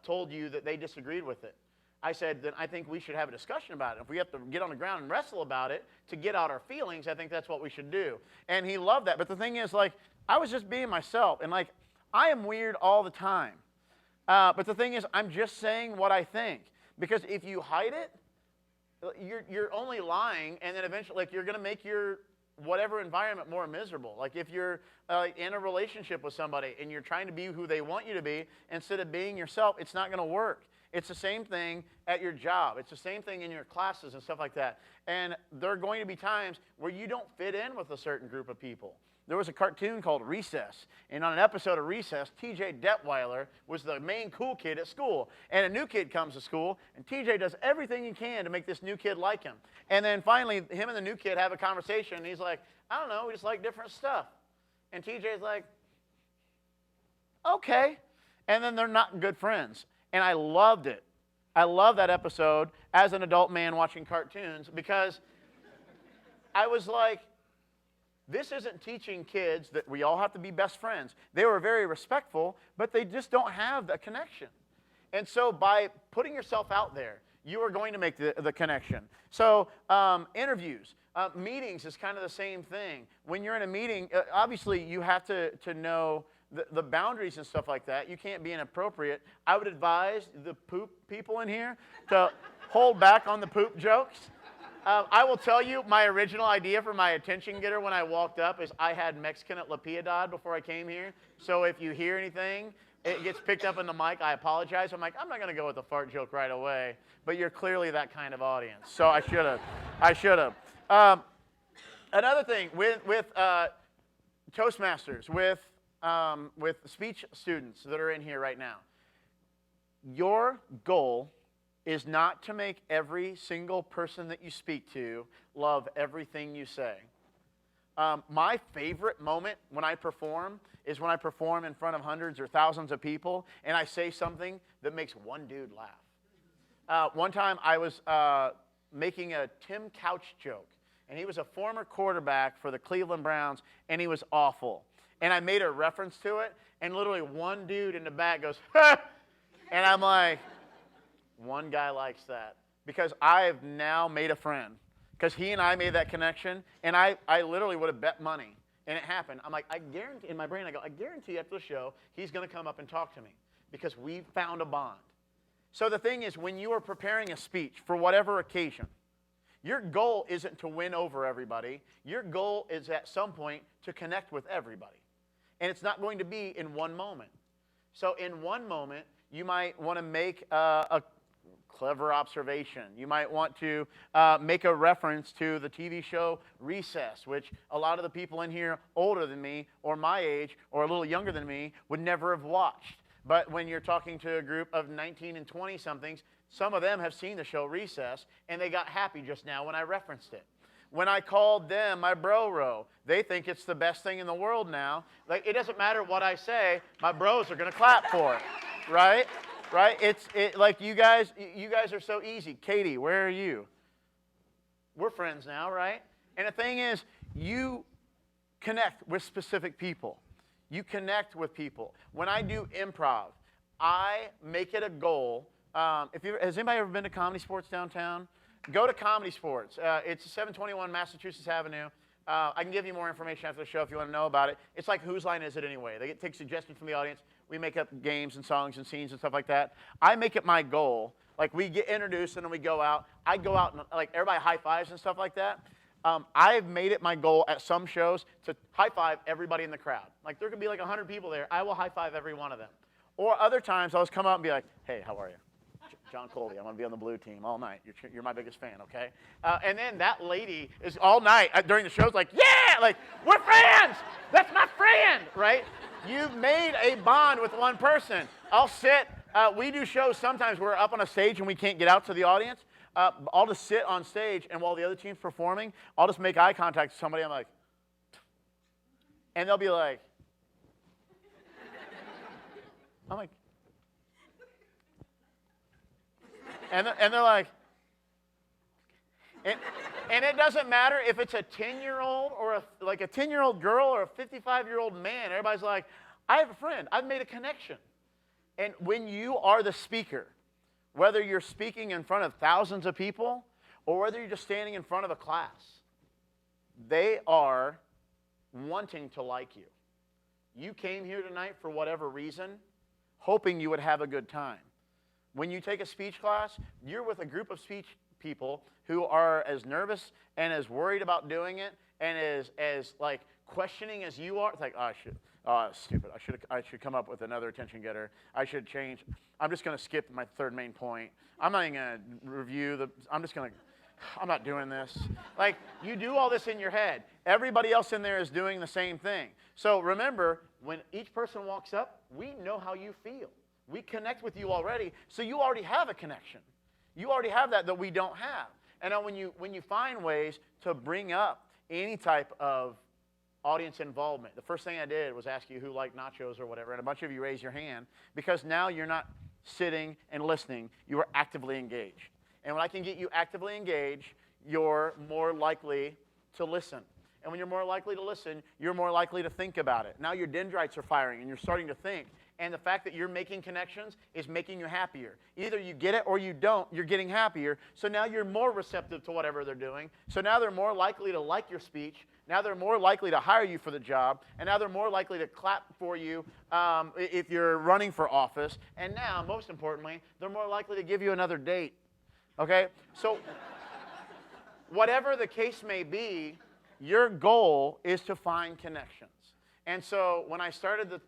told you that they disagreed with it? I said, then I think we should have a discussion about it. If we have to get on the ground and wrestle about it to get out our feelings, I think that's what we should do. And he loved that. But the thing is, like, I was just being myself. And, like, I am weird all the time. But the thing is, I'm just saying what I think. Because if you hide it, you're only lying, and then eventually, like, you're going to make your whatever environment more miserable. Like if you're in a relationship with somebody and you're trying to be who they want you to be instead of being yourself, it's not going to work. It's the same thing at your job. It's the same thing in your classes and stuff like that. And there are going to be times where you don't fit in with a certain group of people. There was a cartoon called Recess, and on an episode of Recess, T.J. Detweiler was the main cool kid at school. And a new kid comes to school, and T.J. does everything he can to make this new kid like him. And then finally, him and the new kid have a conversation, and he's like, I don't know, we just like different stuff. And T.J.'s like, okay. And then they're not good friends. And I loved it. I love that episode as an adult man watching cartoons because I was like, this isn't teaching kids that we all have to be best friends. They were very respectful, but they just don't have the connection. And so by putting yourself out there, you are going to make the connection. So interviews, meetings is kind of the same thing. When you're in a meeting, obviously you have to know the boundaries and stuff like that. You can't be inappropriate. I would advise the poop people in here to hold back on the poop jokes. I will tell you, my original idea for my attention getter when I walked up is I had Mexican at La Piedad before I came here. So if you hear anything, it gets picked up in the mic. I apologize. I'm like, I'm not going to go with the fart joke right away. But you're clearly that kind of audience. So I should have. Another thing with Toastmasters, with speech students that are in here right now, your goal is not to make every single person that you speak to love everything you say. My favorite moment when I perform is when I perform in front of hundreds or thousands of people and I say something that makes one dude laugh. One time I was making a Tim Couch joke, and he was a former quarterback for the Cleveland Browns, and he was awful. And I made a reference to it, and literally one dude in the back goes, ha! And I'm like, one guy likes that. Because I have now made a friend. Because he and I made that connection, and I literally would have bet money. And it happened. I'm like, I guarantee, in my brain, I go, I guarantee after the show, he's going to come up and talk to me. Because we found a bond. So the thing is, when you are preparing a speech for whatever occasion, your goal isn't to win over everybody. Your goal is at some point to connect with everybody. And it's not going to be in one moment. So in one moment, you might want to make a clever observation. You might want to make a reference to the TV show Recess, which a lot of the people in here older than me or my age or a little younger than me would never have watched. But when you're talking to a group of 19 and 20-somethings, some of them have seen the show Recess, and they got happy just now when I referenced it. When I called them my bro-ro, they think it's the best thing in the world now. Like, it doesn't matter what I say, my bros are going to clap for it, right? Right? Like you guys are so easy. Katie, where are you? We're friends now, right? And the thing is, you connect with specific people. You connect with people. When I do improv, I make it a goal. Has anybody ever been to Comedy Sports downtown? Go to Comedy Sports. It's 721 Massachusetts Avenue. I can give you more information after the show if you want to know about it. It's like Whose Line Is It Anyway? They take suggestions from the audience. We make up games and songs and scenes and stuff like that. I make it my goal. Like, we get introduced and then we go out. I go out and, like, everybody high fives and stuff like that. I've made it my goal at some shows to high five everybody in the crowd. Like, there could be like 100 people there. I will high five every one of them. Or other times I'll just come out and be like, hey, how are you? Jon Colby, I'm going to be on the blue team all night. You're my biggest fan, okay? And then that lady is all night during the shows like, yeah, like, we're friends. That's my friend, right? You've made a bond with one person. I'll sit. We do shows sometimes where we're up on a stage and we can't get out to the audience. I'll just sit on stage, and while the other team's performing, I'll just make eye contact with somebody. I'm like, and they'll be like, I'm like, and they're like, and it doesn't matter if it's a 10-year-old or a 10-year-old girl or a 55-year-old man. Everybody's like, I have a friend. I've made a connection. And when you are the speaker, Whether you're speaking in front of thousands of people or whether you're just standing in front of a class, they are wanting to like you. You came here tonight for whatever reason, hoping you would have a good time. When you take a speech class, you're with a group of speech people who are as nervous and as worried about doing it and as like questioning as you are. It's like, stupid. I should come up with another attention getter. I should change. I'm just going to skip my third main point. I'm not even going to review I'm not doing this. Like, you do all this in your head. Everybody else in there is doing the same thing. So remember, when each person walks up, we know how you feel. We connect with you already, so you already have a connection. You already have that we don't have. And now when you find ways to bring up any type of audience involvement, the first thing I did was ask you who liked nachos or whatever, and a bunch of you raised your hand, because now you're not sitting and listening, you are actively engaged. And when I can get you actively engaged, you're more likely to listen. And when you're more likely to listen, you're more likely to think about it. Now your dendrites are firing and you're starting to think. And the fact that you're making connections is making you happier. Either you get it or you don't, you're getting happier. So now you're more receptive to whatever they're doing. So now they're more likely to like your speech. Now they're more likely to hire you for the job. And now they're more likely to clap for you if you're running for office. And now, most importantly, they're more likely to give you another date. Okay? So whatever the case may be, your goal is to find connections. And so when I started the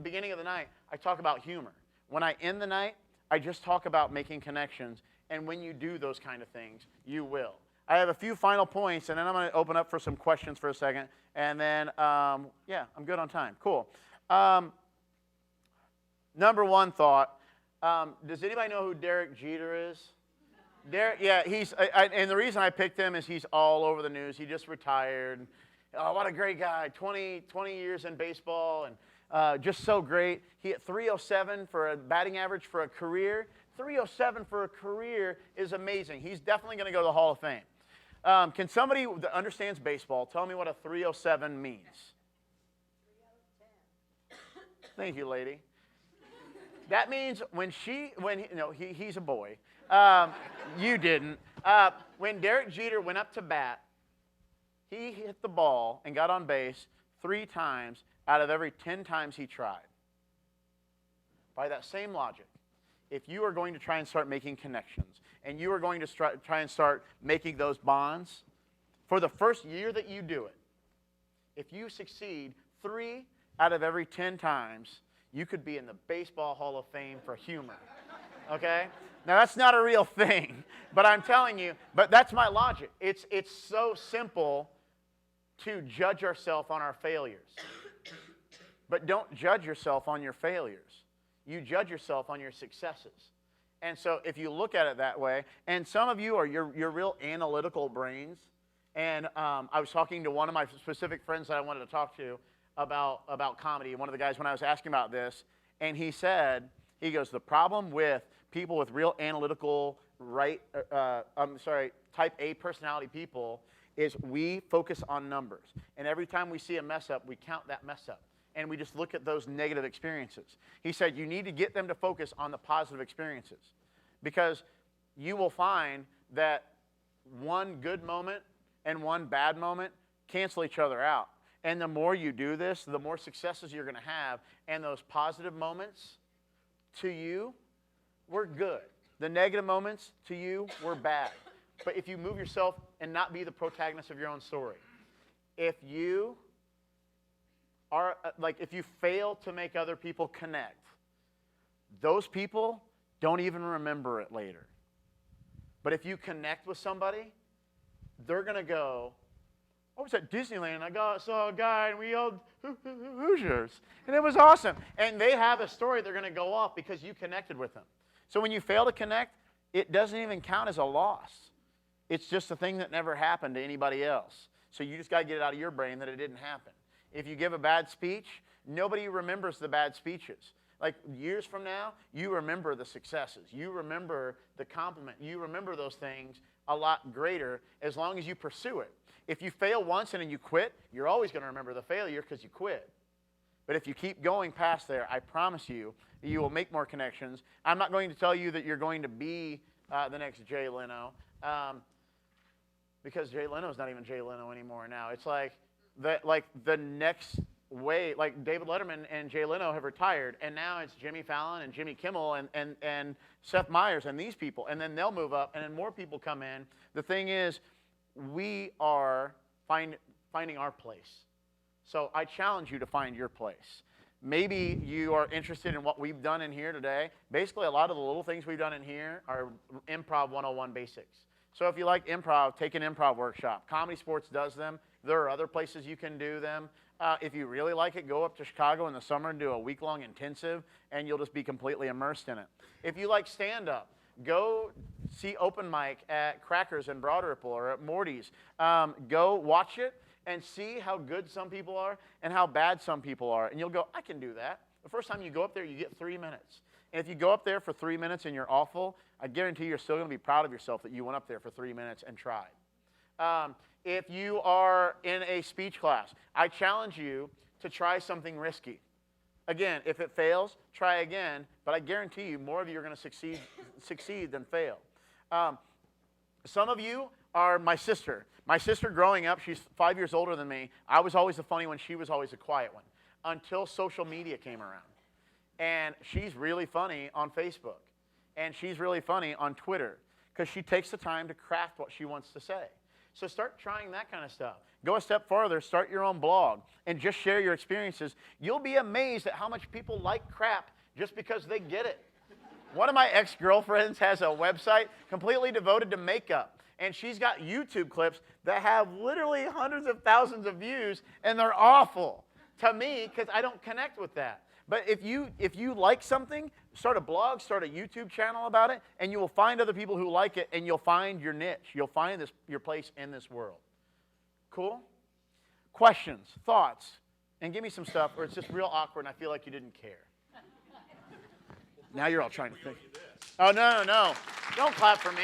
beginning of the night, I talk about humor. When I end the night, I just talk about making connections. And when you do those kind of things, you will. I have a few final points, and then I'm going to open up for some questions for a second. And then, yeah, I'm good on time. Cool. Number one thought, does anybody know who Derek Jeter is? Derek, yeah, and the reason I picked him is he's all over the news. He just retired. Oh, what a great guy. 20 years in baseball, and just so great. He hit 307 for a batting average for a career. 307 for a career is amazing. He's definitely going to go to the Hall of Fame. Can somebody that understands baseball tell me what a 307 means? 3 out of 10. Thank you, lady. That means he's a boy. You didn't. When Derek Jeter went up to bat, he hit the ball and got on base 3 times out of every 10 times he tried. By that same logic, if you are going to try and start making connections, and you are going to try and start making those bonds, for the first year that you do it, if you succeed 3 out of every 10 times, you could be in the Baseball Hall of Fame for humor. Okay? Now, that's not a real thing, but I'm telling you, but that's my logic. It's so simple to judge ourselves on our failures. But don't judge yourself on your failures. You judge yourself on your successes. And so if you look at it that way, and some of you are you're real analytical brains, and I was talking to one of my specific friends that I wanted to talk to about comedy, one of the guys when I was asking about this, and he goes, the problem with people with real analytical, type A personality people is we focus on numbers. And every time we see a mess up, we count that mess up. And we just look at those negative experiences. He said you need to get them to focus on the positive experiences. Because you will find that one good moment and one bad moment cancel each other out. And the more you do this, the more successes you're going to have. And those positive moments to you were good. The negative moments to you were bad. But if you move yourself and not be the protagonist of your own story, if you fail to make other people connect, those people don't even remember it later. But if you connect with somebody, they're going to go, I was at Disneyland, I saw a guy, and we yelled, Hoosiers. And it was awesome. And they have a story they're going to go off because you connected with them. So when you fail to connect, it doesn't even count as a loss. It's just a thing that never happened to anybody else. So you just got to get it out of your brain that it didn't happen. If you give a bad speech, nobody remembers the bad speeches. Like years from now, you remember the successes. You remember the compliment. You remember those things a lot greater as long as you pursue it. If you fail once and then you quit, you're always going to remember the failure because you quit. But if you keep going past there, I promise you, you will make more connections. I'm not going to tell you that you're going to be the next Jay Leno, because Jay Leno is not even Jay Leno anymore now. It's like the next way, like David Letterman and Jay Leno have retired, and now it's Jimmy Fallon and Jimmy Kimmel and Seth Meyers and these people, and then they'll move up, and then more people come in. The thing is, we are finding our place. So I challenge you to find your place. Maybe you are interested in what we've done in here today. Basically, a lot of the little things we've done in here are Improv 101 basics. So if you like improv, take an improv workshop. Comedy Sports does them. There are other places you can do them. If you really like it, go up to Chicago in the summer and do a week-long intensive, and you'll just be completely immersed in it. If you like stand-up, go see open mic at Crackers in Broad Ripple or at Morty's. Go watch it and see how good some people are and how bad some people are. And you'll go, I can do that. The first time you go up there, you get 3 minutes. And if you go up there for 3 minutes and you're awful, I guarantee you're still going to be proud of yourself that you went up there for 3 minutes and tried. If you are in a speech class, I challenge you to try something risky. Again, if it fails, try again, but I guarantee you more of you are going to succeed than fail. Some of you are my sister. My sister growing up, she's 5 years older than me. I was always the funny one. She was always the quiet one until social media came around. And she's really funny on Facebook. And she's really funny on Twitter because she takes the time to craft what she wants to say. So start trying that kind of stuff. Go a step farther, start your own blog, and just share your experiences. You'll be amazed at how much people like crap just because they get it. One of my ex-girlfriends has a website completely devoted to makeup, and she's got YouTube clips that have literally hundreds of thousands of views, and they're awful to me because I don't connect with that. But if you like something, start a blog, start a YouTube channel about it, and you will find other people who like it, and you'll find your niche. You'll find your place in this world. Cool? Questions, thoughts, and give me some stuff, or it's just real awkward, and I feel like you didn't care. Now you're all trying to think. Oh, no. Don't clap for me.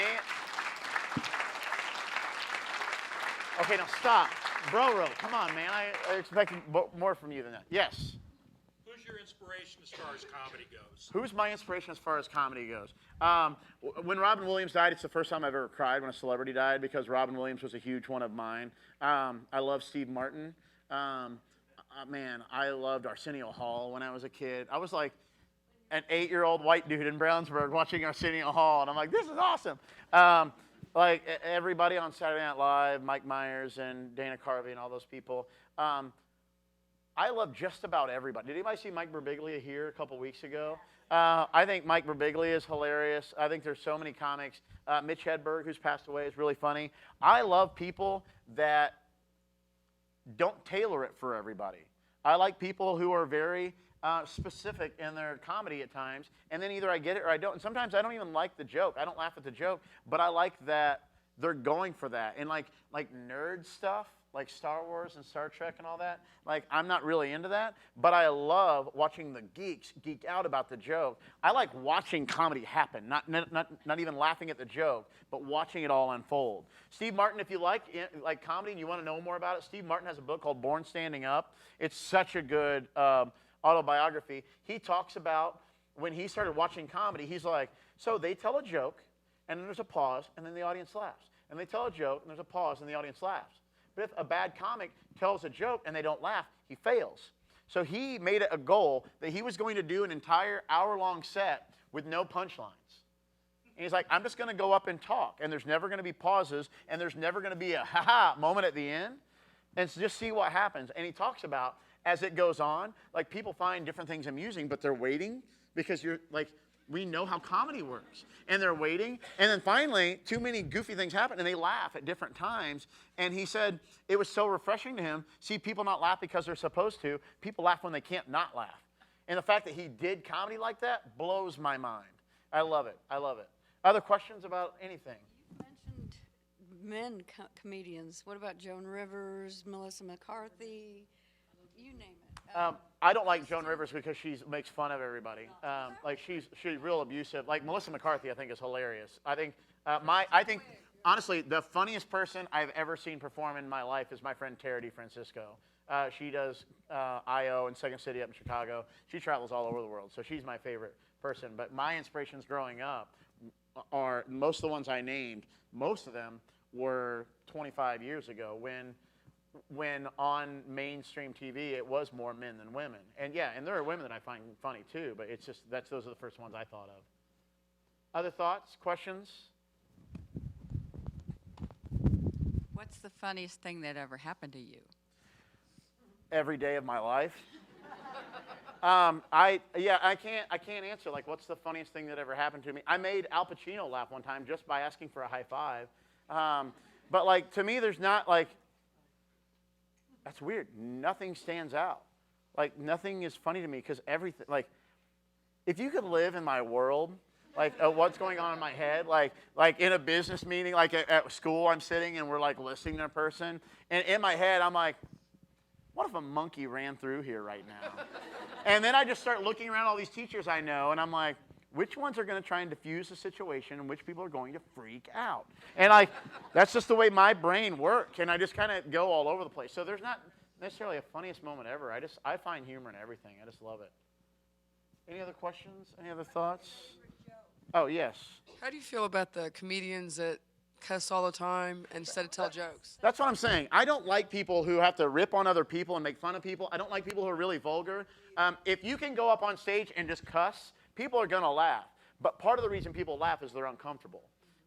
Okay, now stop. Bro, come on, man. I expected more from you than that. Yes? Who's your inspiration as far as comedy goes? Who's my inspiration as far as comedy goes? When Robin Williams died, it's the first time I've ever cried when a celebrity died because Robin Williams was a huge one of mine. I love Steve Martin. Man, I loved Arsenio Hall when I was a kid. I was like an 8-year-old white dude in Brownsburg watching Arsenio Hall, and I'm like, this is awesome. Like everybody on Saturday Night Live, Mike Myers and Dana Carvey and all those people. I love just about everybody. Did anybody see Mike Birbiglia here a couple weeks ago? I think Mike Birbiglia is hilarious. I think there's so many comics. Mitch Hedberg, who's passed away, is really funny. I love people that don't tailor it for everybody. I like people who are very specific in their comedy at times, and then either I get it or I don't. And sometimes I don't even like the joke. I don't laugh at the joke, but I like that they're going for that. And like nerd stuff, like Star Wars and Star Trek and all that, like I'm not really into that, but I love watching the geeks geek out about the joke. I like watching comedy happen, not even laughing at the joke, but watching it all unfold. Steve Martin, if you like comedy and you want to know more about it, Steve Martin has a book called Born Standing Up. It's such a good autobiography. He talks about when he started watching comedy, he's like, so they tell a joke, and then there's a pause, and then the audience laughs. And they tell a joke, and there's a pause, and the audience laughs. But if a bad comic tells a joke and they don't laugh, he fails. So he made it a goal that he was going to do an entire hour-long set with no punchlines. And he's like, I'm just going to go up and talk, and there's never going to be pauses, and there's never going to be a ha-ha moment at the end, and so just see what happens. And he talks about, as it goes on, like people find different things amusing, but they're waiting because you're like, we know how comedy works. And they're waiting. And then finally, too many goofy things happen, and they laugh at different times. And he said it was so refreshing to him, see people not laugh because they're supposed to. People laugh when they can't not laugh. And the fact that he did comedy like that blows my mind. I love it. I love it. Other questions about anything? You mentioned comedians. What about Joan Rivers, Melissa McCarthy? You name it. I don't like Joan Rivers because she makes fun of everybody. Like she's real abusive. Like Melissa McCarthy, I think is hilarious. I think honestly the funniest person I've ever seen perform in my life is my friend Tara DiFrancisco. She does I.O. in Second City up in Chicago. She travels all over the world, so she's my favorite person. But my inspirations growing up are, most of the ones I named, most of them were 25 years ago when on mainstream TV it was more men than women. And yeah, and there are women that I find funny too, but it's just, those are the first ones I thought of. Other thoughts, questions? What's the funniest thing that ever happened to you? Every day of my life. I can't answer, like, what's the funniest thing that ever happened to me? I made Al Pacino laugh one time just by asking for a high five. But like, to me, there's not, like, that's weird. Nothing stands out. Like, nothing is funny to me because everything, like, if you could live in my world, like what's going on in my head, like in a business meeting, like at school, I'm sitting and we're like listening to a person, and in my head, I'm like, what if a monkey ran through here right now? And then I just start looking around all these teachers I know, and I'm like, which ones are going to try and diffuse the situation and which people are going to freak out? And like, that's just the way my brain works, and I just kind of go all over the place. So there's not necessarily a funniest moment ever. I find humor in everything. I just love it. Any other questions? Any other thoughts? Oh, yes. How do you feel about the comedians that cuss all the time instead of tell jokes? That's what I'm saying. I don't like people who have to rip on other people and make fun of people. I don't like people who are really vulgar. If you can go up on stage and just cuss, people are going to laugh. But part of the reason people laugh is they're uncomfortable.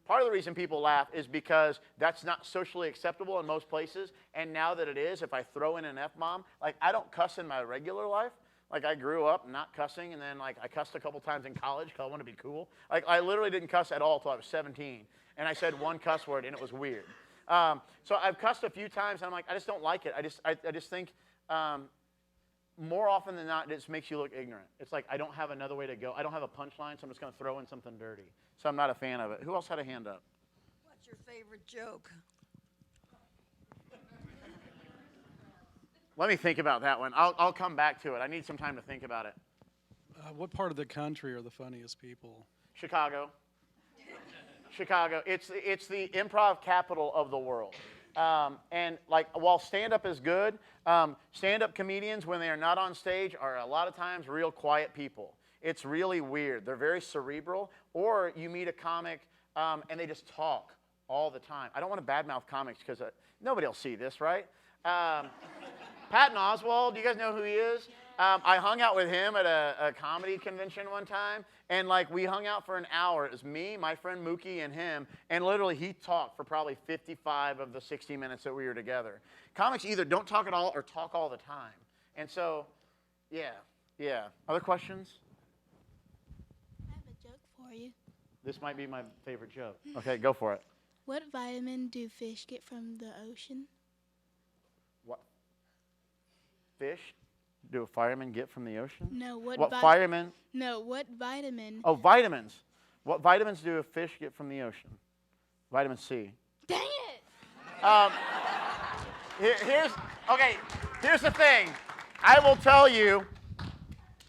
Part of the reason people laugh is because that's not socially acceptable in most places. And now that it is, if I throw in an F-bomb, like, I don't cuss in my regular life. Like, I grew up not cussing, and then, like, I cussed a couple times in college because I wanted to be cool. Like, I literally didn't cuss at all until I was 17. And I said one cuss word, and it was weird. So I've cussed a few times, and I'm like, I just don't like it. I just think more often than not, it just makes you look ignorant. It's like, I don't have another way to go. I don't have a punchline, so I'm just going to throw in something dirty. So I'm not a fan of it. Who else had a hand up? What's your favorite joke? Let me think about that one. I'll come back to it. I need some time to think about it. What part of the country are the funniest people? Chicago. Chicago. It's the improv capital of the world. And like, while stand-up is good, stand-up comedians, when they are not on stage, are a lot of times real quiet people. It's really weird. They're very cerebral. Or you meet a comic and they just talk all the time. I don't want to badmouth comics because nobody will see this, right? Patton Oswalt, do you guys know who he is? I hung out with him at a comedy convention one time, and like, we hung out for an hour. It was me, my friend Mookie, and him, and literally he talked for probably 55 of the 60 minutes that we were together. Comics either don't talk at all or talk all the time. And so, yeah. Other questions? I have a joke for you. This might be my favorite joke. Okay, go for it. What vitamin do fish get from the ocean? What fish do a fireman get from the ocean? No, what fireman? No, what vitamin? Oh, vitamins. What vitamins do a fish get from the ocean? Vitamin C. Dang it! Here's the thing. I will tell you,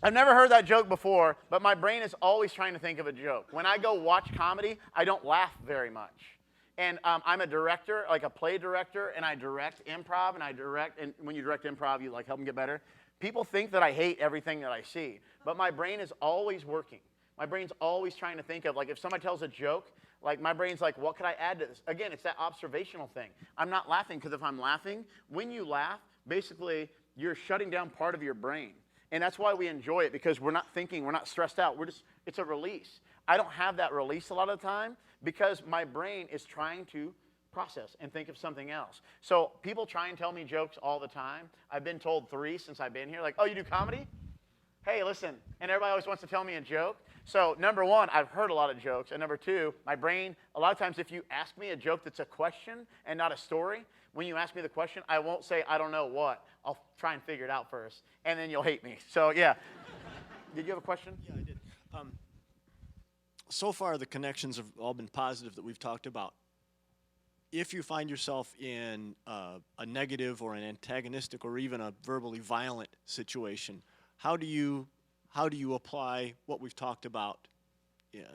I've never heard that joke before, but my brain is always trying to think of a joke. When I go watch comedy, I don't laugh very much. And I'm a director, like a play director, and I direct improv, and when you direct improv, you like help them get better. People think that I hate everything that I see, but my brain is always working. My brain's always trying to think of, like, if somebody tells a joke, like, my brain's like, what could I add to this? Again, it's that observational thing. I'm not laughing because if I'm laughing, when you laugh, basically, you're shutting down part of your brain. And that's why we enjoy it, because we're not thinking, we're not stressed out. It's a release. I don't have that release a lot of the time because my brain is trying to process and think of something else. So people try and tell me jokes all the time. I've been told 3 since I've been here, like, oh, you do comedy? Hey, listen. And everybody always wants to tell me a joke. So number 1, I've heard a lot of jokes. And number 2, my brain, a lot of times if you ask me a joke that's a question and not a story, when you ask me the question, I won't say, I don't know what. I'll try and figure it out first, and then you'll hate me. So, yeah. Did you have a question? Yeah, I did. So far, the connections have all been positive that we've talked about. If you find yourself in a negative or an antagonistic or even a verbally violent situation, how do you apply what we've talked about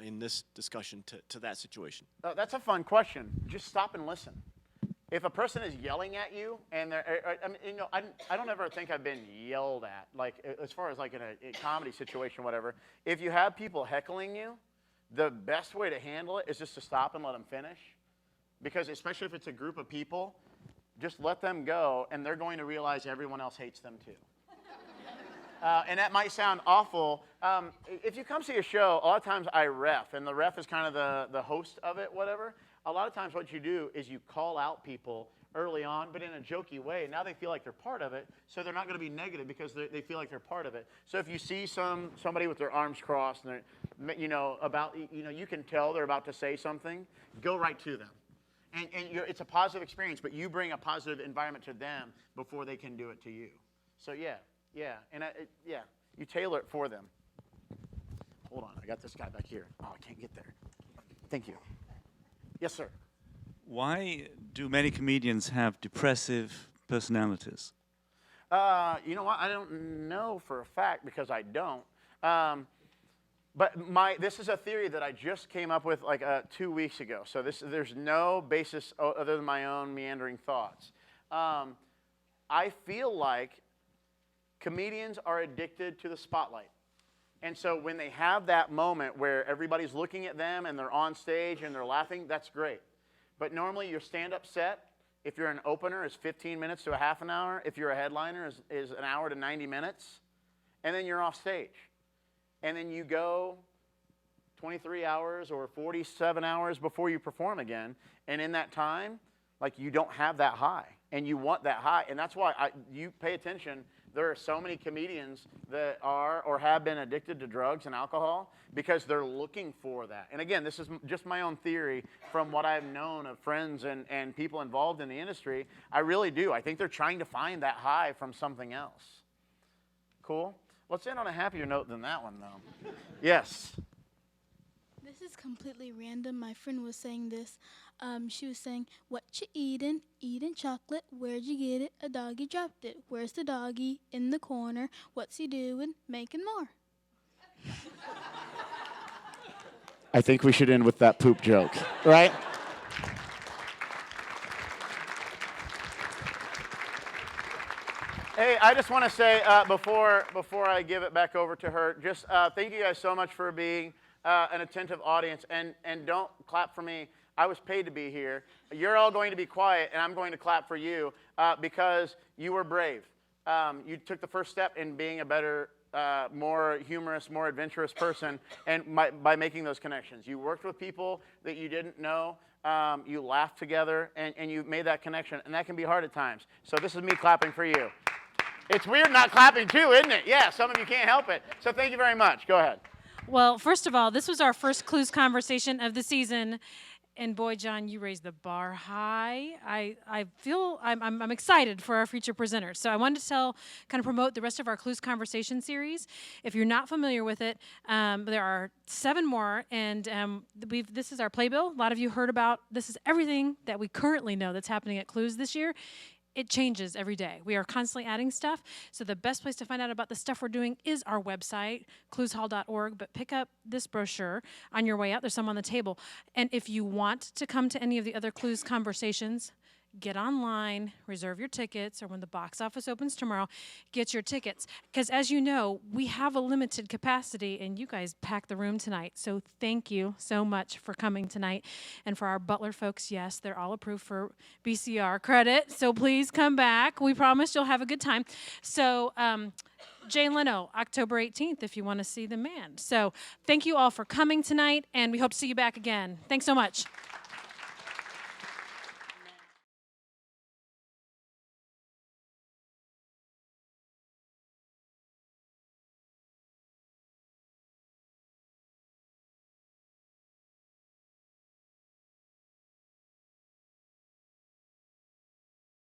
in this discussion to that situation? That's a fun question. Just stop and listen. if a person is yelling at you and they're, I mean, you know, I don't ever think I've been yelled at, like as far as like in a comedy situation or whatever. If you have people heckling you, the best way to handle it is just to stop and let them finish. Because especially if it's a group of people, just let them go and they're going to realize everyone else hates them too. And that might sound awful. If you come see a show, a lot of times I ref, and the ref is kind of the host of it, whatever. A lot of times what you do is you call out people early on, but in a jokey way. Now they feel like they're part of it, so they're not going to be negative because they feel like they're part of it. So if you see somebody with their arms crossed, and they're, you can tell they're about to say something, go right to them. And it's a positive experience, but you bring a positive environment to them before they can do it to you. So yeah, and you tailor it for them. Hold on, I got this guy back here. Oh, I can't get there. Thank you. Yes, sir. Why do many comedians have depressive personalities? You know what? I don't know for a fact because I don't. But this is a theory that I just came up with like 2 weeks ago. So there's no basis other than my own meandering thoughts. I feel like comedians are addicted to the spotlight. And so when they have that moment where everybody's looking at them and they're on stage and they're laughing, that's great. But normally your stand-up set, if you're an opener, is 15 minutes to a half an hour. If you're a headliner, is an hour to 90 minutes. And then you're off stage. And then you go 23 hours or 47 hours before you perform again. And in that time, like you don't have that high. And you want that high. And that's why you pay attention. There are so many comedians that are or have been addicted to drugs and alcohol because they're looking for that. And again, this is just my own theory from what I've known of friends and people involved in the industry. I really do. I think they're trying to find that high from something else. Cool? Let's end on a happier note than that one, though. Yes? This is completely random. My friend was saying this. She was saying, what you eating? Eating chocolate. Where'd you get it? A doggy dropped it. Where's the doggy? In the corner. What's he doing? Making more. I think we should end with that poop joke, right? Hey, I just want to say before I give it back over to her, just thank you guys so much for being an attentive audience. And don't clap for me. I was paid to be here. You're all going to be quiet, and I'm going to clap for you because you were brave. You took the first step in being a better, more humorous, more adventurous person, and by making those connections. You worked with people that you didn't know. You laughed together, and you made that connection, and that can be hard at times. So this is me clapping for you. It's weird not clapping too, isn't it? Yeah, some of you can't help it. So thank you very much. Go ahead. Well, first of all, this was our first Clues conversation of the season. And boy, Jon, you raised the bar high. I feel I'm excited for our future presenters. So I wanted to kind of promote the rest of our Clues Conversation series. If you're not familiar with it, there are 7 more, and this is our playbill. A lot of you heard about this. Is everything that we currently know that's happening at Clues this year. It changes every day. We are constantly adding stuff. So the best place to find out about the stuff we're doing is our website, clueshall.org. But pick up this brochure on your way out. There's some on the table. And if you want to come to any of the other Clues conversations, get online, reserve your tickets, or when the box office opens tomorrow, get your tickets. Because as you know, we have a limited capacity, and you guys packed the room tonight. So thank you so much for coming tonight. And for our Butler folks, yes, they're all approved for BCR credit. So please come back. We promise you'll have a good time. So Jay Leno, October 18th, if you want to see the man. So thank you all for coming tonight, and we hope to see you back again. Thanks so much.